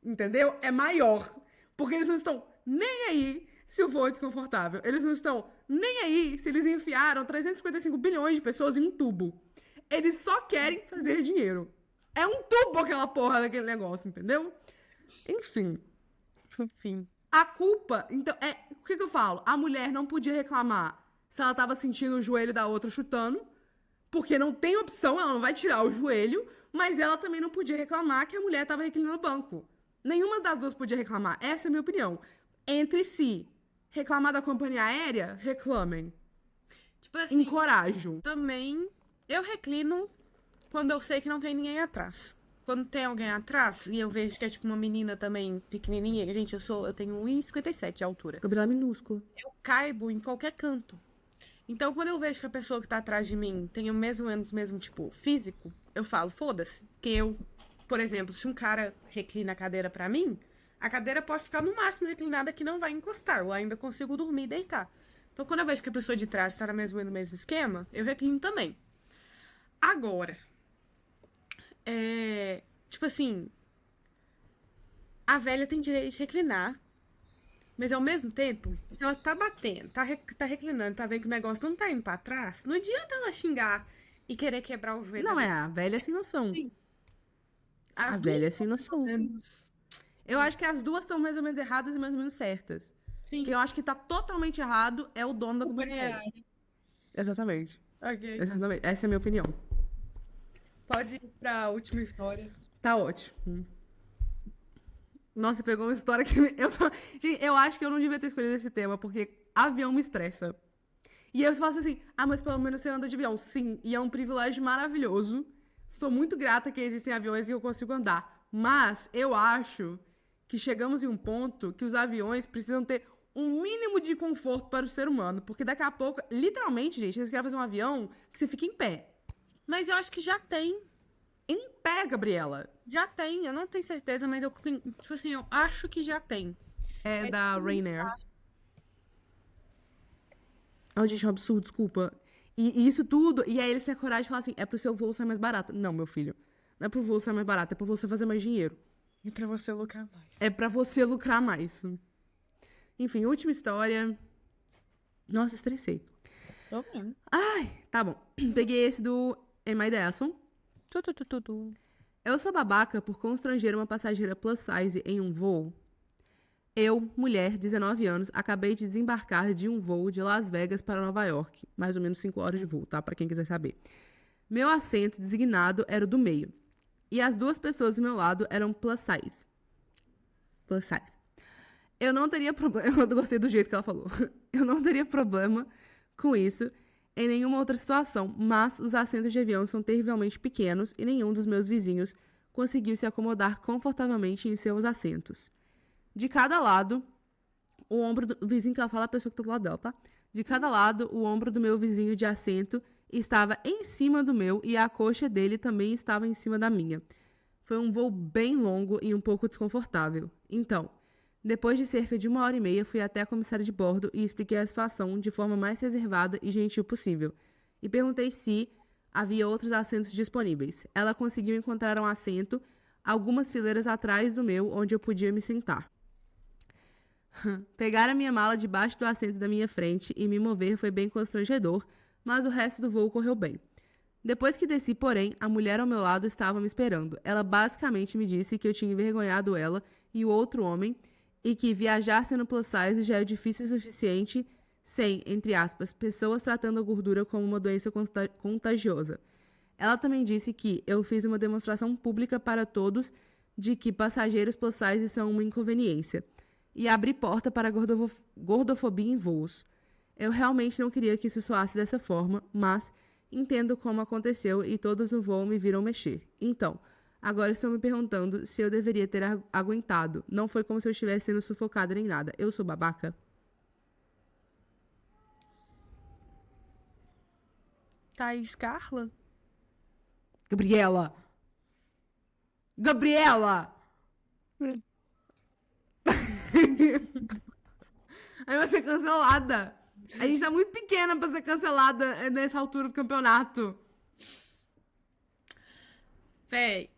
Entendeu? É maior. Porque eles não estão nem aí se o voo é desconfortável. Eles não estão nem aí se eles enfiaram 355 bilhões de pessoas em um tubo. Eles só querem fazer dinheiro. É um tubo aquela porra daquele negócio, entendeu? Enfim. A culpa, então, o que eu falo? A mulher não podia reclamar se ela tava sentindo o joelho da outra chutando, porque não tem opção, ela não vai tirar o joelho, mas ela também não podia reclamar que a mulher tava reclinando o banco. Nenhuma das duas podia reclamar. Essa é a minha opinião. Entre si, reclamar da companhia aérea, reclamem. Tipo assim, encorajo. Também, eu reclino quando eu sei que não tem ninguém atrás. Quando tem alguém atrás, e eu vejo que é tipo uma menina também pequenininha, gente, eu tenho 1,57 de altura. Gabriela é minúscula. Eu caibo em qualquer canto. Então, quando eu vejo que a pessoa que tá atrás de mim tem o mesmo, mesmo tipo, físico, eu falo, foda-se. Que eu, por exemplo, se um cara reclina a cadeira pra mim, a cadeira pode ficar no máximo reclinada que não vai encostar. Eu ainda consigo dormir e deitar. Então, quando eu vejo que a pessoa de trás está no mesmo esquema, eu reclino também. Agora, tipo assim, a velha tem direito de reclinar, mas ao mesmo tempo, se ela tá batendo, tá reclinando, tá vendo que o negócio não tá indo pra trás, não adianta ela xingar e querer quebrar o joelho Não, da é a velha sem noção. Sim. A As velha duas sem noção. Eu acho que as duas estão mais ou menos erradas e mais ou menos certas. Sim. Quem eu acho que tá totalmente errado é o dono da O companhia. Brian. Exatamente. Ok. Exatamente. Essa é a minha opinião. Pode ir pra última história. Tá ótimo. Nossa, pegou uma história que... Gente, eu acho que eu não devia ter escolhido esse tema, porque avião me estressa. E eu falo assim, mas pelo menos você anda de avião. Sim, e é um privilégio maravilhoso. Estou muito grata que existem aviões que eu consigo andar. Mas eu acho que chegamos em um ponto que os aviões precisam ter um mínimo de conforto para o ser humano. Porque daqui a pouco, literalmente, gente, eles querem fazer um avião que você fica em pé. Mas eu acho que já tem. Em pé, Gabriela. Já tem. Eu não tenho certeza, mas eu tenho, tipo assim, eu acho que já tem. É da Ryanair. Ai, gente, é um absurdo, desculpa. E isso tudo, e aí eles têm a coragem de falar assim, é pro seu voo sair mais barato. Não, meu filho. Não é pro voo sair mais barato, é pra você fazer mais dinheiro. E pra você lucrar mais. É pra você lucrar mais. Enfim, última história. Nossa, estressei. Tô vendo. Ai, tá bom. Peguei esse do Am I the Asshole? Eu sou babaca por constranger uma passageira plus size em um voo. Eu, mulher, 19 anos, acabei de desembarcar de um voo de Las Vegas para Nova York. Mais ou menos 5 horas de voo, tá? Pra quem quiser saber. Meu assento designado era o do meio. E as duas pessoas do meu lado eram plus size. Plus size. Eu não teria problema... Eu gostei do jeito que ela falou. Eu não teria problema com isso em nenhuma outra situação, mas os assentos de avião são terrivelmente pequenos e nenhum dos meus vizinhos conseguiu se acomodar confortavelmente em seus assentos. De cada lado, o ombro do vizinho que ela fala é a pessoa que tá do lado dela, tá? De cada lado, o ombro do meu vizinho de assento estava em cima do meu e a coxa dele também estava em cima da minha. Foi um voo bem longo e um pouco desconfortável. Então, depois de cerca de 1h30, fui até a comissária de bordo e expliquei a situação de forma mais reservada e gentil possível. E perguntei se havia outros assentos disponíveis. Ela conseguiu encontrar um assento algumas fileiras atrás do meu, onde eu podia me sentar. Pegar a minha mala debaixo do assento da minha frente e me mover foi bem constrangedor, mas o resto do voo correu bem. Depois que desci, porém, a mulher ao meu lado estava me esperando. Ela basicamente me disse que eu tinha envergonhado ela e o outro homem e que viajar sendo plus size já é difícil o suficiente sem, entre aspas, pessoas tratando a gordura como uma doença contagiosa. Ela também disse que eu fiz uma demonstração pública para todos de que passageiros plus size são uma inconveniência e abri porta para a gordofobia em voos. Eu realmente não queria que isso soasse dessa forma, mas entendo como aconteceu e todos no voo me viram mexer. Então, agora estou me perguntando se eu deveria ter aguentado. Não foi como se eu estivesse sendo sufocada nem nada. Eu sou babaca? Thaís Carla? Gabriela! Gabriela! Aí vai ser cancelada. A gente tá muito pequena pra ser cancelada nessa altura do campeonato. Véi.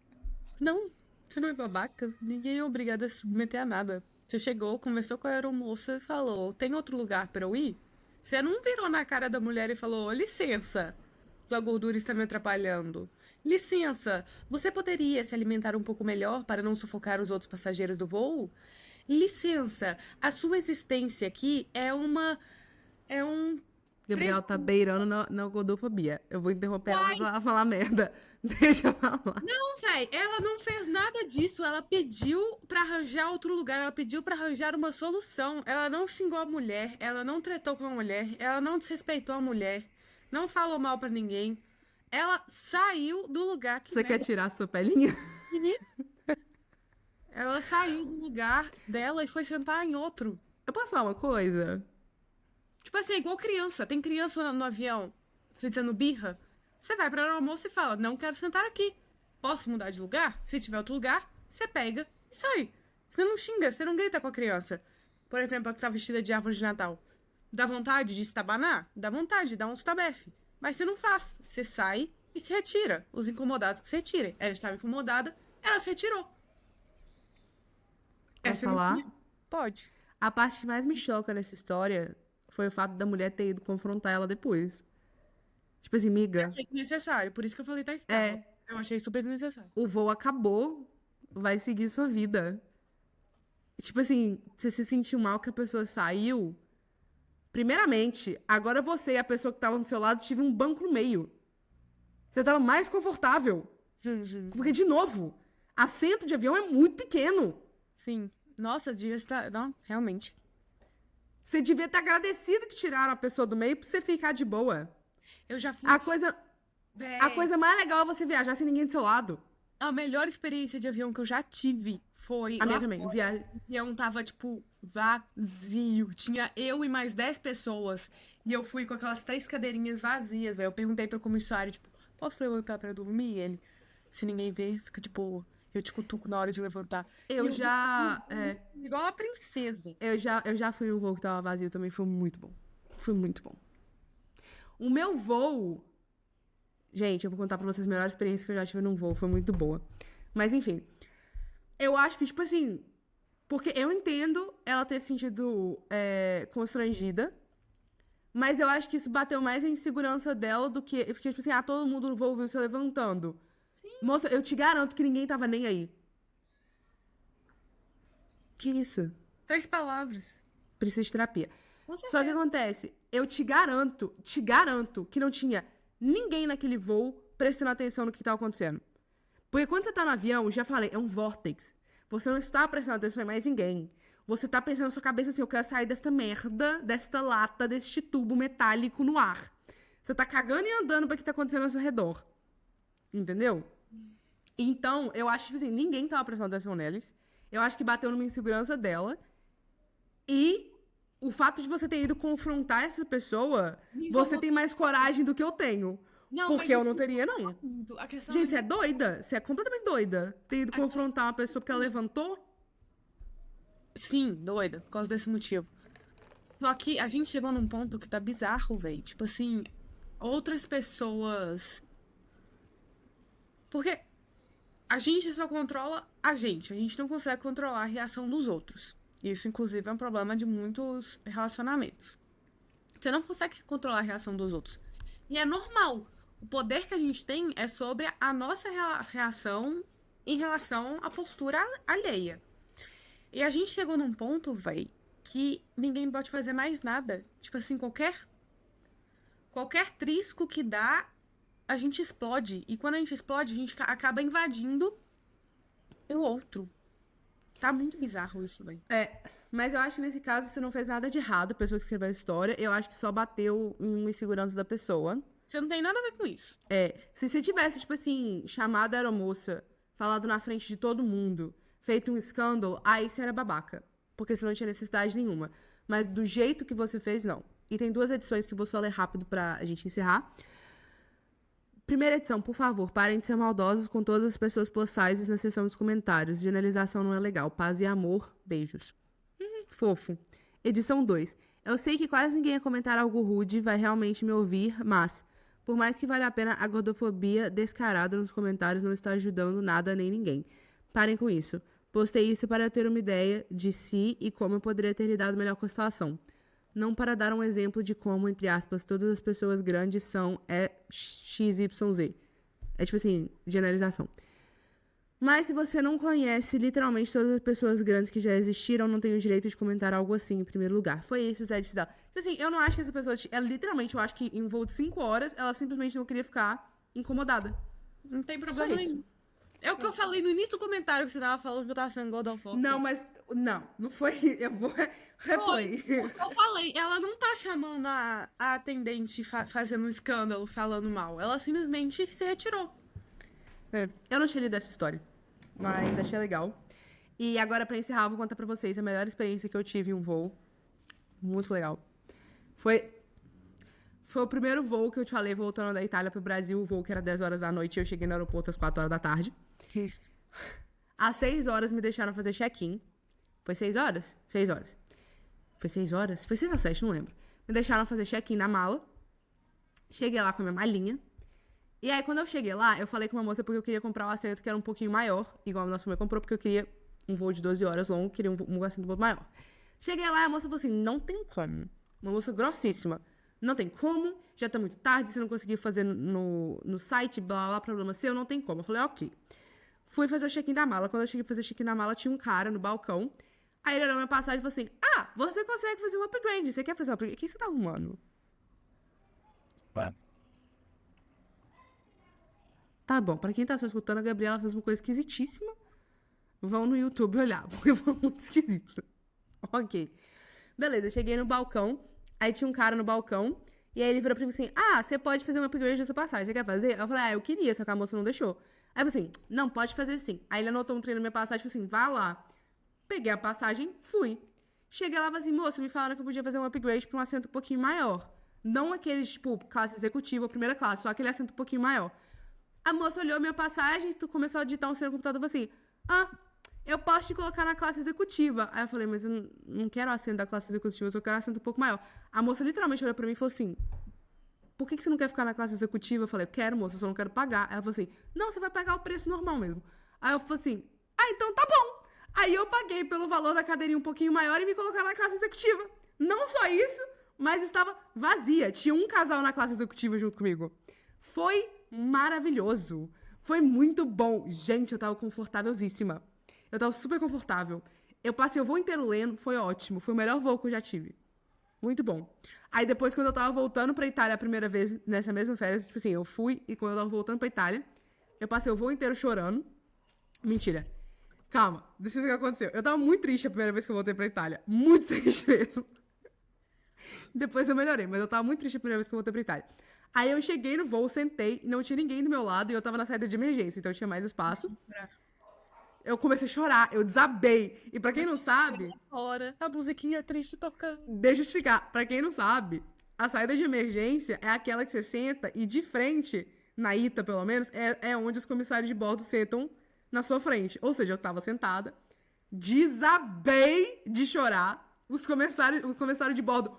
Não, você não é babaca. Ninguém é obrigado a se submeter a nada. Você chegou, conversou com a aeromoça e falou, tem outro lugar pra eu ir? Você não virou na cara da mulher e falou, licença, sua gordura está me atrapalhando. Licença, você poderia se alimentar um pouco melhor para não sufocar os outros passageiros do voo? Licença, a sua existência aqui é um... Gabriela tá beirando na gordofobia. Eu vou interromper ela pra ela falar merda. Deixa eu falar. Não, véi, ela não fez nada disso. Ela pediu pra arranjar outro lugar. Ela pediu pra arranjar uma solução. Ela não xingou a mulher. Ela não tretou com a mulher. Ela não desrespeitou a mulher. Não falou mal pra ninguém. Ela saiu do lugar que... Você quer tirar a sua pelinha? Ela saiu do lugar dela e foi sentar em outro. Eu posso falar uma coisa? Tipo assim, é igual criança. Tem criança no avião, você dizendo birra. Você vai para o almoço e fala, não quero sentar aqui. Posso mudar de lugar? Se tiver outro lugar, você pega e sai. Você não xinga, você não grita com a criança. Por exemplo, a que tá vestida de árvore de Natal. Dá vontade de estabanar? Dá vontade de dar um tabefe. Mas você não faz. Você sai e se retira. Os incomodados que se retirem. Ela estava incomodada, ela se retirou. Posso É a minha falar? opinião. Pode. A parte que mais me choca nessa história foi o fato da mulher ter ido confrontar ela depois. Tipo assim, Eu miga, achei desnecessário. Por isso que eu falei tá estava. é, Eu achei super desnecessário. o voo acabou, vai seguir sua vida. Tipo assim, você se sentiu mal que a pessoa saiu. Primeiramente, agora você e a pessoa que tava do seu lado tive um banco no meio. Você tava mais confortável. Porque, de novo, assento de avião é muito pequeno. Sim. Nossa, devia estar. Não, realmente. Você devia ter agradecido que tiraram a pessoa do meio pra você ficar de boa. Eu já fui. A coisa, Véi, a coisa mais legal é você viajar sem ninguém do seu lado. a melhor experiência de avião que eu já tive foi. A minha Lá também. fora. Viagem. O avião tava, tipo, vazio. Tinha eu e mais 10 pessoas. E eu fui com aquelas 3 cadeirinhas vazias, velho. Eu perguntei pro comissário, tipo, posso levantar pra dormir? Ele, se ninguém ver, fica de boa. Eu te cutuco na hora de levantar. Eu E já. igual a princesa. Eu já fui num voo que tava vazio também, foi muito bom. Foi muito bom. O meu voo. Gente, eu vou contar pra vocês a melhor experiência que eu já tive num voo, foi muito boa. Mas enfim. Eu acho que, tipo assim. Porque eu entendo ela ter se sentido constrangida. Mas eu acho que isso bateu mais em segurança dela do que. Porque, tipo assim, todo mundo no voo viu você levantando. Moça, eu te garanto que ninguém tava nem aí. Que isso? 3 palavras. Precisa de terapia. Com Só que certeza. acontece, eu te garanto que não tinha ninguém naquele voo prestando atenção no que tava acontecendo. Porque quando você tá no avião, já falei, é um vórtex. Você não está prestando atenção em mais ninguém. Você tá pensando na sua cabeça assim, eu quero sair desta merda, desta lata, deste tubo metálico no ar. Você tá cagando e andando pra o que tá acontecendo ao seu redor. Entendeu? Então, eu acho que, assim, ninguém tava prestando atenção neles. Eu acho que bateu numa insegurança dela. E o fato de você ter ido confrontar essa pessoa, você tem mais coragem do que eu tenho. Não, Porque mas eu não isso teria, não. muito. A questão Gente, você é doida. Você é completamente doida. Ter ido A confrontar uma pessoa porque ela levantou. Sim, doida, por causa desse motivo. Só que a gente chegou num ponto que tá bizarro, velho. Tipo assim, outras pessoas. Porque a gente só controla a gente não consegue controlar a reação dos outros. Isso, inclusive, é um problema de muitos relacionamentos. Você não consegue controlar a reação dos outros. E é normal. O poder que a gente tem é sobre a nossa reação em relação à postura alheia. E a gente chegou num ponto, véi, que ninguém pode fazer mais nada. Tipo assim, qualquer trisco que dá, a gente explode. E quando a gente explode, a gente acaba invadindo o outro. Tá muito bizarro isso, véi. Mas eu acho que nesse caso você não fez nada de errado, a pessoa que escreveu a história. Eu acho que só bateu em uma insegurança da pessoa. Você não tem nada a ver com isso. Se você tivesse, tipo assim, chamado a aeromoça, falado na frente de todo mundo, feito um escândalo, aí você era babaca. Porque você não tinha necessidade nenhuma. Mas do jeito que você fez, não. E tem 2 edições que eu vou só ler rápido pra gente encerrar. Primeira edição, por favor, parem de ser maldosos com todas as pessoas plus sizes na seção dos comentários. Generalização não é legal. Paz e amor. Beijos. Fofo. Edição 2. Eu sei que quase ninguém ia comentar algo rude, vai realmente me ouvir, mas, por mais que valha a pena, a gordofobia descarada nos comentários não está ajudando nada nem ninguém. Parem com isso. Postei isso para ter uma ideia de si e como eu poderia ter lidado melhor com a situação. Não para dar um exemplo de como, entre aspas, todas as pessoas grandes são XYZ. É tipo assim, generalização. Mas se você não conhece literalmente todas as pessoas grandes que já existiram, não tem o direito de comentar algo assim em primeiro lugar. Foi isso, Zé de Cidade. Tipo assim, eu não acho que essa pessoa... Ela literalmente, eu acho que em um voo de 5 horas, ela simplesmente não queria ficar incomodada. Não tem Só problema isso. nenhum. É o que eu falei no início do comentário que você tava falando que eu tava sendo gordofóbica. Não, mas... Não foi... Eu vou... Replay. Eu falei, ela não tá chamando a atendente fazendo um escândalo, falando mal. Ela simplesmente se retirou. Eu não tinha lido essa história, mas achei legal. E agora, pra encerrar, eu vou contar pra vocês a melhor experiência que eu tive em um voo. Muito legal. Foi o primeiro voo que eu te falei, voltando da Itália pro Brasil, o voo que era 10 horas da noite, e eu cheguei no aeroporto às 4 horas da tarde. Às 6 horas me deixaram fazer check-in. Foi 6 horas? 6 horas. Foi 6 horas? Foi 6 ou 7, não lembro. Me deixaram fazer check-in na mala. Cheguei lá com a minha malinha. E aí, quando eu cheguei lá, eu falei com uma moça porque eu queria comprar um assento que era um pouquinho maior, igual a nossa mãe comprou, porque eu queria um voo de 12 horas longo, queria um assento um pouco maior. Cheguei lá e a moça falou assim, não tem como. Uma moça grossíssima. Não tem como, já tá muito tarde, você não conseguiu fazer no site, blá, blá, problema seu, não tem como. Eu falei, ok. Fui fazer o check-in da mala. Quando eu cheguei pra fazer check-in da mala, tinha um cara no balcão. Aí ele olhou minha passagem e falou assim, você consegue fazer um upgrade, você quer fazer um upgrade? O que você tá arrumando? Ué. Tá bom, pra quem tá só escutando, a Gabriela fez uma coisa esquisitíssima. Vão no YouTube olhar, porque foi muito esquisito. Ok. Beleza, eu cheguei no balcão, aí tinha um cara no balcão, e aí ele virou pra mim assim, você pode fazer um upgrade da sua passagem, você quer fazer? Eu falei, eu queria, só que a moça não deixou. Aí eu falei assim, não, pode fazer sim. Aí ele anotou um treino na minha passagem e falou assim, vá lá. Peguei a passagem, fui. Cheguei lá e falei assim, moça, me falaram que eu podia fazer um upgrade pra um assento um pouquinho maior. Não aquele, tipo, classe executiva ou primeira classe, só aquele assento um pouquinho maior. A moça olhou minha passagem, começou a digitar um treino no computador e falou assim, eu posso te colocar na classe executiva. Aí eu falei, mas eu não quero assento da classe executiva, eu só quero assento um pouco maior. A moça literalmente olhou pra mim e falou assim, por que você não quer ficar na classe executiva? Eu falei, eu quero, moça, eu só não quero pagar. Ela falou assim, não, você vai pagar o preço normal mesmo. Aí eu falei assim, então tá bom. Aí eu paguei pelo valor da cadeirinha um pouquinho maior e me colocaram na classe executiva. Não só isso, mas estava vazia. Tinha um casal na classe executiva junto comigo. Foi maravilhoso. Foi muito bom. Gente, eu tava confortávelzíssima. Eu tava super confortável. Eu passei o voo inteiro lendo, foi ótimo. Foi o melhor voo que eu já tive. Muito bom. Aí depois, quando eu tava voltando pra Itália a primeira vez, nessa mesma férias, tipo assim, eu fui e quando eu tava voltando pra Itália, eu passei o voo inteiro chorando. Mentira. Calma, deixa eu ver o que aconteceu. Eu tava muito triste a primeira vez que eu voltei pra Itália. Muito triste mesmo. Depois eu melhorei, mas eu tava muito triste a primeira vez que eu voltei pra Itália. Aí eu cheguei no voo, sentei, não tinha ninguém do meu lado e eu tava na saída de emergência, então eu tinha mais espaço. Eu comecei a chorar, eu desabei. E pra quem não sabe... Fora, a musiquinha triste tocando. Deixa eu explicar. Pra quem não sabe, a saída de emergência é aquela que você senta e de frente, na ITA pelo menos, é onde os comissários de bordo sentam na sua frente. Ou seja, eu tava sentada, desabei de chorar. Os comissários de bordo,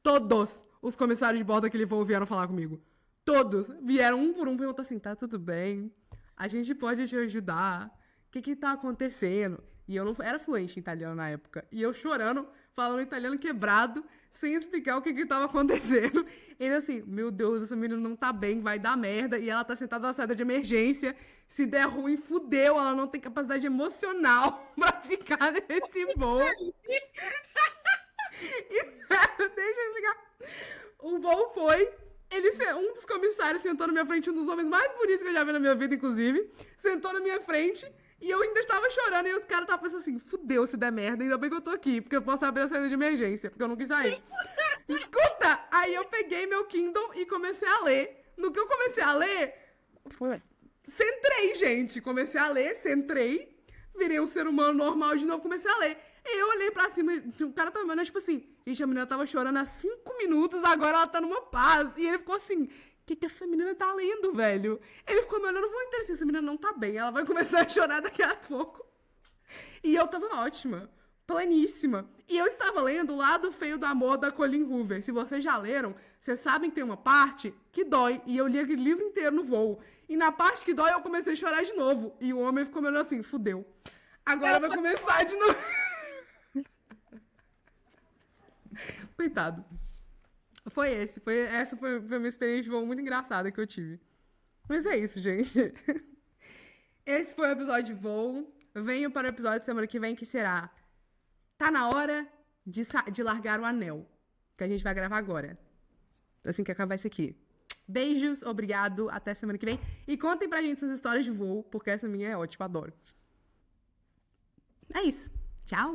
todos os comissários de bordo daquele voo vieram falar comigo. Todos vieram um por um perguntar assim, tá tudo bem? A gente pode te ajudar? O que tá acontecendo? E eu não era fluente em italiano na época. E eu chorando, falando italiano quebrado, sem explicar o que tava acontecendo. Ele assim, meu Deus, essa menina não tá bem, vai dar merda. E ela tá sentada na saída de emergência. Se der ruim, fudeu. Ela não tem capacidade emocional pra ficar nesse voo. E, deixa eu explicar. O voo foi... um dos comissários sentou na minha frente, um dos homens mais bonitos que eu já vi na minha vida, inclusive. Sentou na minha frente... E eu ainda estava chorando, e os caras estavam pensando assim, fudeu se der merda, ainda bem que eu tô aqui, porque eu posso abrir a saída de emergência, porque eu não quis sair. Escuta! Aí eu peguei meu Kindle e comecei a ler. No que eu comecei a ler, centrei, gente. Comecei a ler, centrei, virei um ser humano normal de novo, comecei a ler. E eu olhei pra cima, o cara tava olhando, tipo assim, gente, a menina tava chorando há 5 minutos, agora ela tá numa paz. E ele ficou assim... O que essa menina tá lendo, velho? Ele ficou me olhando, não interessante, essa menina não tá bem, ela vai começar a chorar daqui a pouco. E eu tava ótima, pleníssima. E eu estava lendo O Lado Feio do Amor, da Colleen Hoover. Se vocês já leram, vocês sabem que tem uma parte que dói. E eu li aquele livro inteiro no voo. E na parte que dói, eu comecei a chorar de novo. E o homem ficou me olhando assim, fudeu. Agora vai começar de novo. Coitado. Essa foi uma experiência de voo muito engraçada que eu tive. Mas é isso, gente. Esse foi o episódio de voo. Venho para o episódio de semana que vem, que será... Tá na hora de largar o anel. Que a gente vai gravar agora. Assim que acabar isso aqui. Beijos, obrigado, até semana que vem. E contem pra gente suas histórias de voo, porque essa minha é ótima, adoro. É isso. Tchau!